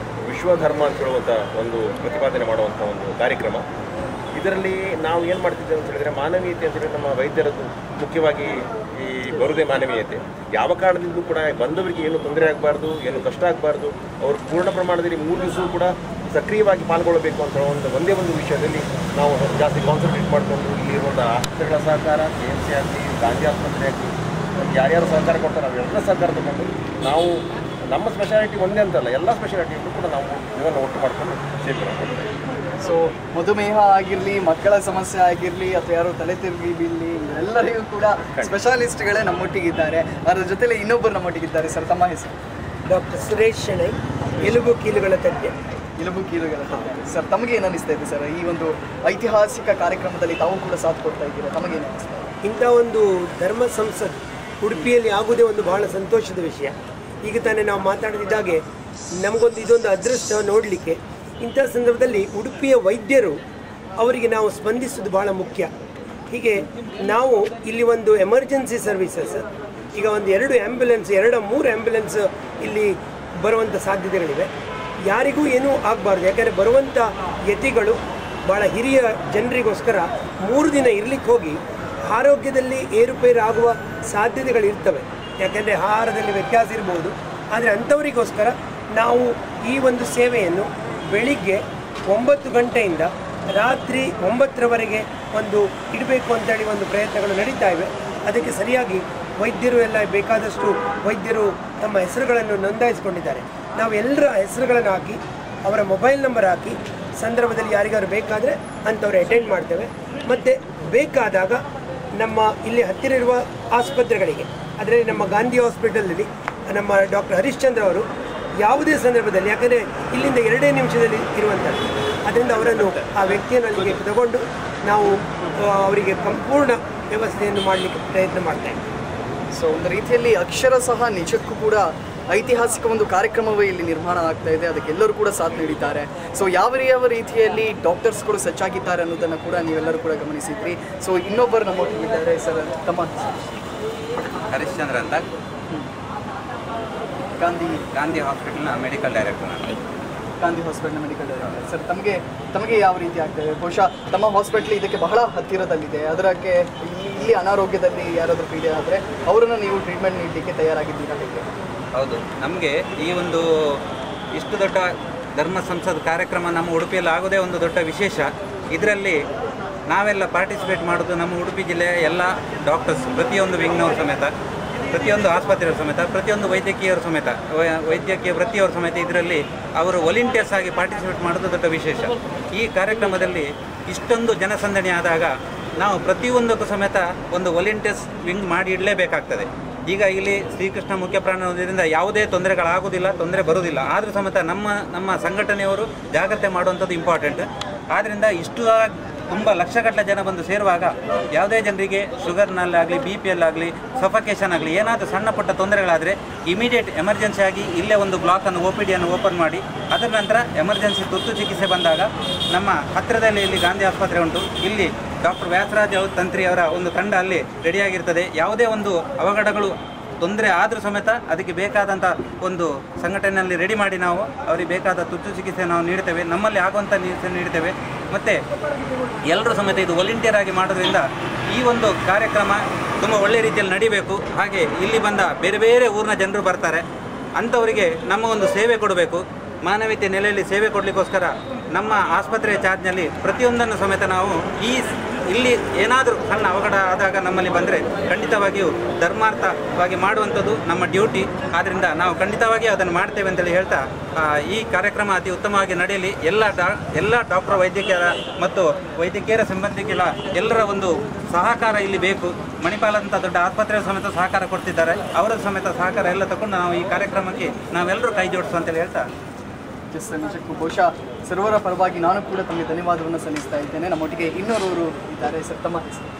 ವಿಶ್ವಧರ್ಮ ಅಂತ ಹೇಳುವಂಥ ಒಂದು ಪ್ರತಿಪಾದನೆ ಮಾಡುವಂಥ ಒಂದು ಕಾರ್ಯಕ್ರಮ. ಇದರಲ್ಲಿ ನಾವು ಏನು ಮಾಡ್ತಿದ್ದೇವೆ ಅಂತ ಹೇಳಿದರೆ, ಮಾನವೀಯತೆ ಅಂತ ಹೇಳಿದ್ರೆ ನಮ್ಮ ವೈದ್ಯರದ್ದು ಮುಖ್ಯವಾಗಿ ಈ ಬರುವುದೇ ಮಾನವೀಯತೆ. ಯಾವ ಕಾರಣದಿಂದಲೂ ಕೂಡ ಬಂದವರಿಗೆ ಏನು ತೊಂದರೆ ಆಗಬಾರ್ದು, ಏನು ಕಷ್ಟ ಆಗಬಾರ್ದು, ಅವರು ಪೂರ್ಣ ಪ್ರಮಾಣದಲ್ಲಿ 3 ದಿವಸವೂ ಕೂಡ ಸಕ್ರಿಯವಾಗಿ ಪಾಲ್ಗೊಳ್ಳಬೇಕು ಅಂತ ಒಂದೇ ಒಂದು ವಿಷಯದಲ್ಲಿ ನಾವು ಜಾಸ್ತಿ ಕಾನ್ಸಂಟ್ರೇಟ್ ಮಾಡಿಕೊಂಡು ಇಲ್ಲಿರುವಂಥ ಆಸ್ಪತ್ರೆಗಳ ಸಹಕಾರ, KMC ಆಗಲಿ, ಗಾಂಧಿ ಆಸ್ಪತ್ರೆ ಆಗಲಿ, ಯಾರ್ಯಾರು ಸಹಕಾರ ಕೊಡ್ತಾರೆ ಅವರೆಲ್ಲ ಸಹಕಾರ ತಗೊಂಡು ನಾವು ನಮ್ಮ ಸ್ಪೆಷಾಲಿಟಿ ಒಂದೇ ಅಂತಲ್ಲ, ಎಲ್ಲ ಸ್ಪೆಷಾಲಿಟಿಯಲ್ಲೂ ಕೂಡ ನಾವು ಇದನ್ನು ಒಟ್ಟು ಮಾಡಿಕೊಂಡು ಸೇವೆ ಮಾಡ್ತೀವಿ. ಸೊ ಮಧುಮೇಹ ಆಗಿರಲಿ, ಮಕ್ಕಳ ಸಮಸ್ಯೆ ಆಗಿರಲಿ, ಅಥವಾ ಯಾರು ತಲೆ ತಿರುಗಿ ಬೀಳಲಿ, ಎಲ್ಲರಿಗೂ ಕೂಡ ಸ್ಪೆಷಾಲಿಸ್ಟ್ಗಳೇ ನಮ್ಮೊಟ್ಟಿಗಿದ್ದಾರೆ. ಅದರ ಜೊತೆಲೆ ಇನ್ನೊಬ್ಬರು ನಮ್ಮೊಟ್ಟಿಗಿದ್ದಾರೆ ಸರ್. ತಮ್ಮ ಹೆಸರು? ಡಾಕ್ಟರ್ ಸುರೇಶ್ ಶೆಣೈ, ಎಲುಬು ಕೀಲುಗಳ ತಜ್ಞ. ಎಲುಬು ಕೀಲುಗಳ ತಜ್ಞ. ಸರ್, ತಮಗೆ ಏನು ಅನಿಸ್ತಾ ಇದೆ ಸರ್, ಈ ಒಂದು ಐತಿಹಾಸಿಕ ಕಾರ್ಯಕ್ರಮದಲ್ಲಿ ತಾವು ಕೂಡ ಸಾಥ್ ಕೊಡ್ತಾ ಇದ್ದೀರಾ? ತಮಗೇನು ಅನಿಸ್ತಾ ಇದೆ? ಇಂಥ ಒಂದು ಧರ್ಮ ಸಂಸತ್ ಉಡುಪಿಯಲ್ಲಿ ಆಗುವುದೇ ಒಂದು ಬಹಳ ಸಂತೋಷದ ವಿಷಯ. ಈಗ ತಾನೇ ನಾವು ಮಾತಾಡಿದಾಗೆ ಇದೊಂದು ಅದೃಷ್ಟ ನೋಡಲಿಕ್ಕೆ. ಇಂಥ ಸಂದರ್ಭದಲ್ಲಿ ಉಡುಪಿಯ ವೈದ್ಯರು ಅವರಿಗೆ ನಾವು ಸ್ಪಂದಿಸೋದು ಬಹಳ ಮುಖ್ಯ. ಹೀಗೆ ನಾವು ಇಲ್ಲಿ ಒಂದು ಎಮರ್ಜೆನ್ಸಿ ಸರ್ವಿಸಸ್, ಈಗ ಒಂದು 2 ಆ್ಯಂಬುಲೆನ್ಸ್ 3 ಆ್ಯಂಬುಲೆನ್ಸ್ ಇಲ್ಲಿ ಬರುವಂಥ ಸಾಧ್ಯತೆಗಳಿವೆ. ಯಾರಿಗೂ ಏನೂ ಆಗಬಾರ್ದು, ಯಾಕೆಂದರೆ ಬರುವಂಥ ಯತಿಗಳು ಭಾಳ ಹಿರಿಯ ಜನರಿಗೋಸ್ಕರ 3 ದಿನ ಇರಲಿಕ್ಕೆ ಹೋಗಿ ಆರೋಗ್ಯದಲ್ಲಿ ಏರುಪೇರು ಆಗುವ ಸಾಧ್ಯತೆಗಳಿರ್ತವೆ. ಯಾಕೆಂದರೆ ಆಹಾರದಲ್ಲಿ ವ್ಯತ್ಯಾಸ ಇರ್ಬೋದು. ಆದರೆ ಅಂಥವರಿಗೋಸ್ಕರ ನಾವು ಈ ಒಂದು ಸೇವೆಯನ್ನು ಬೆಳಿಗ್ಗೆ 9 ಗಂಟೆಯಿಂದ ರಾತ್ರಿ 9ರವರೆಗೆ ಇಡಬೇಕು ಅಂತೇಳಿ ಒಂದು ಪ್ರಯತ್ನಗಳು ನಡೀತಾ ಇವೆ. ಅದಕ್ಕೆ ಸರಿಯಾಗಿ ವೈದ್ಯರು ಎಲ್ಲ ಬೇಕಾದಷ್ಟು ವೈದ್ಯರು ತಮ್ಮ ಹೆಸರುಗಳನ್ನು ನೋಂದಾಯಿಸಿಕೊಂಡಿದ್ದಾರೆ. ನಾವು ಎಲ್ಲರ ಹೆಸರುಗಳನ್ನು ಹಾಕಿ, ಅವರ ಮೊಬೈಲ್ ನಂಬರ್ ಹಾಕಿ, ಸಂದರ್ಭದಲ್ಲಿ ಯಾರಿಗಾದ್ರು ಬೇಕಾದರೆ ಅಂಥವ್ರು ಅಟೆಂಡ್ ಮಾಡ್ತೇವೆ. ಮತ್ತು ಬೇಕಾದಾಗ ನಮ್ಮ ಇಲ್ಲಿ ಹತ್ತಿರ ಇರುವ ಆಸ್ಪತ್ರೆಗಳಿಗೆ, ಅದರಲ್ಲಿ ನಮ್ಮ ಗಾಂಧಿ ಹಾಸ್ಪಿಟಲಲ್ಲಿ ನಮ್ಮ ಡಾಕ್ಟರ್ ಹರಿಶ್ಚಂದ್ರ ಅವರು ಯಾವುದೇ ಸಂದರ್ಭದಲ್ಲಿ, ಯಾಕಂದರೆ ಇಲ್ಲಿಂದ 2 ನಿಮಿಷದಲ್ಲಿ ಇರುವಂಥದ್ದು, ಅದರಿಂದ ಅವರನ್ನು ಆ ವ್ಯಕ್ತಿಯನ್ನು ಅಲ್ಲಿಗೆ ತಗೊಂಡು ನಾವು ಅವರಿಗೆ ಸಂಪೂರ್ಣ ವ್ಯವಸ್ಥೆಯನ್ನು ಮಾಡಲಿಕ್ಕೆ ಪ್ರಯತ್ನ ಮಾಡ್ತೇವೆ. ಸೊ ಒಂದು ರೀತಿಯಲ್ಲಿ ಅಕ್ಷರ ಸಹ ನಿಜಕ್ಕೂ ಕೂಡ ಐತಿಹಾಸಿಕ ಒಂದು ಕಾರ್ಯಕ್ರಮವೇ ಇಲ್ಲಿ ನಿರ್ಮಾಣ ಆಗ್ತಾ ಇದೆ. ಅದಕ್ಕೆಲ್ಲರೂ ಕೂಡ ಸಾಥ್ ನೀಡಿದ್ದಾರೆ. ಸೊ ಯಾವ ರೀತಿಯಲ್ಲಿ ಡಾಕ್ಟರ್ಸ್ಗಳು ಸಜ್ಜಾಗಿದ್ದಾರೆ ಅನ್ನೋದನ್ನು ಕೂಡ ನೀವೆಲ್ಲರೂ ಕೂಡ ಗಮನಿಸಿದ್ರಿ. ಸೊ ಇನ್ನೊಬ್ಬರು ನಮ್ಮೊಟ್ಟಿಗಿದ್ದಾರೆ ಸರ್. ತಮ್ಮ ಹರಿಶ್ಚಂದ್ರ ಅಂತ, ಗಾಂಧಿ ಹಾಸ್ಪಿಟಲ್ನ ಮೆಡಿಕಲ್ ಡೈರೆಕ್ಟರ್. ನಾನು ಗಾಂಧಿ ಹಾಸ್ಪಿಟಲ್ನ ಮೆಡಿಕಲ್ ಡೈರೆಕ್ಟರ್. ಸರ್, ತಮಗೆ ಯಾವ ರೀತಿ ಆಗ್ತದೆ? ಬಹುಶಃ ತಮ್ಮ ಹಾಸ್ಪಿಟ್ಲ್ ಇದಕ್ಕೆ ಬಹಳ ಹತ್ತಿರದಲ್ಲಿದೆ. ಅದಕ್ಕೆ ಇಲ್ಲಿ ಅನಾರೋಗ್ಯದಲ್ಲಿ ಯಾರಾದರೂ ಪೀಡೆ ಆದರೆ ಅವರನ್ನು ನೀವು ಟ್ರೀಟ್ಮೆಂಟ್ ನೀಡಲಿಕ್ಕೆ ತಯಾರಾಗಿದ್ದೀರಾ? ಹೇಗೆ? ಹೌದು, ನಮಗೆ ಈ ಒಂದು ಇಷ್ಟು ದೊಡ್ಡ ಧರ್ಮ ಸಂಸತ್ ಕಾರ್ಯಕ್ರಮ ನಮ್ಮ ಉಡುಪಿಯಲ್ಲಿ ಆಗೋದೇ ಒಂದು ದೊಡ್ಡ ವಿಶೇಷ. ಇದರಲ್ಲಿ ನಾವೆಲ್ಲ ಪಾರ್ಟಿಸಿಪೇಟ್ ಮಾಡೋದು ನಮ್ಮ ಉಡುಪಿ ಜಿಲ್ಲೆಯ ಎಲ್ಲ ಡಾಕ್ಟರ್ಸ್, ಪ್ರತಿಯೊಂದು ವಿಂಗ್ನವರು ಸಮೇತ, ಪ್ರತಿಯೊಂದು ಆಸ್ಪತ್ರೆಯವರು ಸಮೇತ, ಪ್ರತಿಯೊಂದು ವೈದ್ಯಕೀಯವರು ಸಮೇತ, ವೈದ್ಯಕೀಯ ವೃತ್ತಿಯವರು ಸಮೇತ ಇದರಲ್ಲಿ ಅವರು ವಾಲಂಟಿಯರ್ಸ್ ಆಗಿ ಪಾರ್ಟಿಸಿಪೇಟ್ ಮಾಡೋದು ದೊಡ್ಡ ವಿಶೇಷ. ಈ ಕಾರ್ಯಕ್ರಮದಲ್ಲಿ ಇಷ್ಟೊಂದು ಜನಸಂದಣಿ ಆದಾಗ ನಾವು ಪ್ರತಿಯೊಂದಕ್ಕೂ ಸಮೇತ ಒಂದು ವಾಲಂಟಿಯರ್ಸ್ ವಿಂಗ್ ಮಾಡಿ ಇಡಲೇಬೇಕಾಗ್ತದೆ. ಈಗ ಇಲ್ಲಿ ಶ್ರೀಕೃಷ್ಣ ಮುಖ್ಯ ಪ್ರಾಣದಿಂದ ಯಾವುದೇ ತೊಂದರೆಗಳಾಗೋದಿಲ್ಲ, ತೊಂದರೆ ಬರೋದಿಲ್ಲ. ಆದರೂ ಸಮೇತ ನಮ್ಮ ಸಂಘಟನೆಯವರು ಜಾಗ್ರತೆ ಮಾಡುವಂಥದ್ದು ಇಂಪಾರ್ಟೆಂಟ್. ಆದ್ದರಿಂದ ಇಷ್ಟು ತುಂಬ ಲಕ್ಷಗಟ್ಟಲೆ ಜನ ಬಂದು ಸೇರುವಾಗ ಯಾವುದೇ ಜನರಿಗೆ ಶುಗರ್ನಲ್ಲಾಗಲಿ BPL ಆಗಲಿ ಸಫಕೇಷನ್ ಆಗಲಿ ಏನಾದರೂ ಸಣ್ಣ ಪುಟ್ಟ ತೊಂದರೆಗಳಾದರೆ ಇಮಿಡಿಯೇಟ್ ಎಮರ್ಜೆನ್ಸಿ ಆಗಿ ಇಲ್ಲೇ ಒಂದು ಬ್ಲಾಕನ್ನು OPD ಓಪನ್ ಮಾಡಿ ಅದರ ನಂತರ ಎಮರ್ಜೆನ್ಸಿ ತುರ್ತು ಚಿಕಿತ್ಸೆ ಬಂದಾಗ ನಮ್ಮ ಹತ್ತಿರದಲ್ಲಿ ಇಲ್ಲಿ ಗಾಂಧಿ ಆಸ್ಪತ್ರೆ ಉಂಟು. ಇಲ್ಲಿ ಡಾಕ್ಟರ್ ವ್ಯಾಸರಾಜ್ ತಂತ್ರಿ ಅವರ ಒಂದು ತಂಡ ಅಲ್ಲಿ ರೆಡಿಯಾಗಿರ್ತದೆ. ಯಾವುದೇ ಒಂದು ಅವಘಡಗಳು ತೊಂದರೆ ಆದರೂ ಸಮೇತ ಅದಕ್ಕೆ ಬೇಕಾದಂಥ ಒಂದು ಸಂಘಟನೆಯಲ್ಲಿ ರೆಡಿ ಮಾಡಿ ನಾವು ಅವರಿಗೆ ಬೇಕಾದ ತುರ್ತು ಚಿಕಿತ್ಸೆ ನಾವು ನೀಡ್ತೇವೆ, ನಮ್ಮಲ್ಲಿ ಆಗುವಂಥ ನೀಡ್ತೇವೆ. ಮತ್ತು ಎಲ್ಲರೂ ಸಮೇತ ಇದು ವಾಲಂಟಿಯರ್ ಆಗಿ ಮಾಡೋದ್ರಿಂದ ಈ ಒಂದು ಕಾರ್ಯಕ್ರಮ ತುಂಬ ಒಳ್ಳೆಯ ರೀತಿಯಲ್ಲಿ ನಡಿಬೇಕು. ಹಾಗೆ ಇಲ್ಲಿ ಬಂದ ಬೇರೆ ಬೇರೆ ಊರಿನ ಜನರು ಬರ್ತಾರೆ, ಅಂಥವರಿಗೆ ನಮ್ಮ ಒಂದು ಸೇವೆ ಕೊಡಬೇಕು. ಮಾನವೀಯತೆ ನೆಲೆಯಲ್ಲಿ ಸೇವೆ ಕೊಡಲಿಕ್ಕೋಸ್ಕರ ನಮ್ಮ ಆಸ್ಪತ್ರೆಯ ಚಾರ್ಜ್ನಲ್ಲಿ ಪ್ರತಿಯೊಂದನ್ನು ಸಮೇತ ನಾವು ಇಲ್ಲಿ ಏನಾದರೂ ಸಣ್ಣ ಅವಘಡ ಆದಾಗ ನಮ್ಮಲ್ಲಿ ಬಂದರೆ ಖಂಡಿತವಾಗಿಯೂ ಧರ್ಮಾರ್ಥವಾಗಿ ಮಾಡುವಂಥದ್ದು ನಮ್ಮ ಡ್ಯೂಟಿ. ಆದ್ದರಿಂದ ನಾವು ಖಂಡಿತವಾಗಿ ಅದನ್ನು ಮಾಡ್ತೇವೆ ಅಂತೇಳಿ ಹೇಳ್ತಾ ಈ ಕಾರ್ಯಕ್ರಮ ಅತಿ ಉತ್ತಮವಾಗಿ ನಡೆಯಲಿ. ಎಲ್ಲ ಡಾಕ್ಟರ್ ವೈದ್ಯಕೀಯರ ಮತ್ತು ವೈದ್ಯಕೀಯರ ಸಂಬಂಧಿಕರ ಎಲ್ಲರ ಒಂದು ಸಹಕಾರ ಇಲ್ಲಿ ಬೇಕು. ಮಣಿಪಾಲ ಅಂತ ದೊಡ್ಡ ಆಸ್ಪತ್ರೆ ಸಮೇತ ಸಹಕಾರ ಕೊಡ್ತಿದ್ದಾರೆ, ಅವರ ಸಮೇತ ಸಹಕಾರ ಎಲ್ಲ ತಗೊಂಡು ನಾವು ಈ ಕಾರ್ಯಕ್ರಮಕ್ಕೆ ನಾವೆಲ್ಲರೂ ಕೈ ಜೋಡಿಸು ಅಂತೇಳಿ ಹೇಳ್ತಾ ನಿಜಕ್ಕೂ ಬಹುಶಃ ಸರ್ವರ ಪರವಾಗಿ ನಾನು ಕೂಡ ತಮಗೆ ಧನ್ಯವಾದವನ್ನು ಸಲ್ಲಿಸ್ತಾ ಇದ್ದೇನೆ. ನಮ್ಮೊಟ್ಟಿಗೆ ಇನ್ನೋರ್ವರು ಇದ್ದಾರೆ. ಸರ್, ತಮ್ಮ ಹೆಸರು?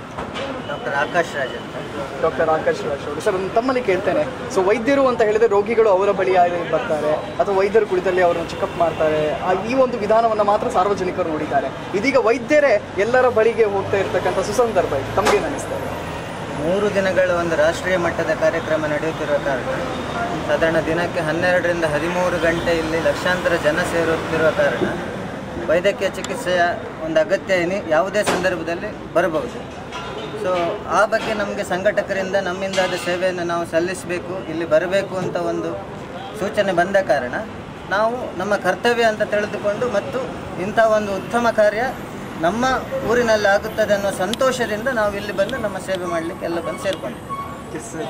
ಡಾಕ್ಟರ್ ಆಕಾಶ್ ರಾಜ್ ಅಂತ. ಡಾಕ್ಟರ್ ಆಕಾಶ್ ರಾಜ್ ಅವರು. ಸರ್, ತಮ್ಮಲ್ಲಿ ಕೇಳ್ತೇನೆ, ಸೊ ವೈದ್ಯರು ಅಂತ ಹೇಳಿದರೆ ರೋಗಿಗಳು ಅವರ ಬಳಿ ಬರ್ತಾರೆ ಅಥವಾ ವೈದ್ಯರು ಕುಳಿತಲ್ಲಿ ಅವರನ್ನು ಚೆಕಪ್ ಮಾಡ್ತಾರೆ, ಈ ಒಂದು ವಿಧಾನವನ್ನು ಮಾತ್ರ ಸಾರ್ವಜನಿಕರು ನೋಡಿದ್ದಾರೆ. ಇದೀಗ ವೈದ್ಯರೇ ಎಲ್ಲರ ಬಳಿಗೆ ಹೋಗ್ತಾ ಇರ್ತಕ್ಕಂಥ ಸುಸಂದರ್ಭ ಇದೆ. ತಮಗೇನು ಅನ್ನಿಸ್ತಾರೆ? 3 ದಿನಗಳ ಒಂದು ರಾಷ್ಟ್ರೀಯ ಮಟ್ಟದ ಕಾರ್ಯಕ್ರಮ ನಡೆಯುತ್ತಿರುವ ಕಾರಣ ಸಾಧಾರಣ ದಿನಕ್ಕೆ 12 ರಿಂದ 13 ಗಂಟೆ ಇಲ್ಲಿ ಲಕ್ಷಾಂತರ ಜನ ಸೇರುತ್ತಿರುವ ಕಾರಣ ವೈದ್ಯಕೀಯ ಚಿಕಿತ್ಸೆಯ ಒಂದು ಅಗತ್ಯ ಯಾವುದೇ ಸಂದರ್ಭದಲ್ಲಿ ಬರಬಹುದು. ಸೊ ಆ ಬಗ್ಗೆ ನಮಗೆ ಸಂಘಟಕರಿಂದ ನಮ್ಮಿಂದಾದ ಸೇವೆಯನ್ನು ನಾವು ಸಲ್ಲಿಸಬೇಕು, ಇಲ್ಲಿ ಬರಬೇಕು ಅಂತ ಒಂದು ಸೂಚನೆ ಬಂದ ಕಾರಣ ನಾವು ನಮ್ಮ ಕರ್ತವ್ಯ ಅಂತ ತಿಳಿದುಕೊಂಡು ಮತ್ತು ಇಂಥ ಒಂದು ಉತ್ತಮ ಕಾರ್ಯ ನಮ್ಮ ಊರಿನಲ್ಲಿ ಆಗುತ್ತದೆ ಅನ್ನೋ ಸಂತೋಷದಿಂದ ನಾವು ಇಲ್ಲಿ ಬಂದು ನಮ್ಮ ಸೇವೆ ಮಾಡಲಿಕ್ಕೆ ಎಲ್ಲ ಬಂದು ಸೇರಿಕೊಂಡಿದ್ದೀವಿ.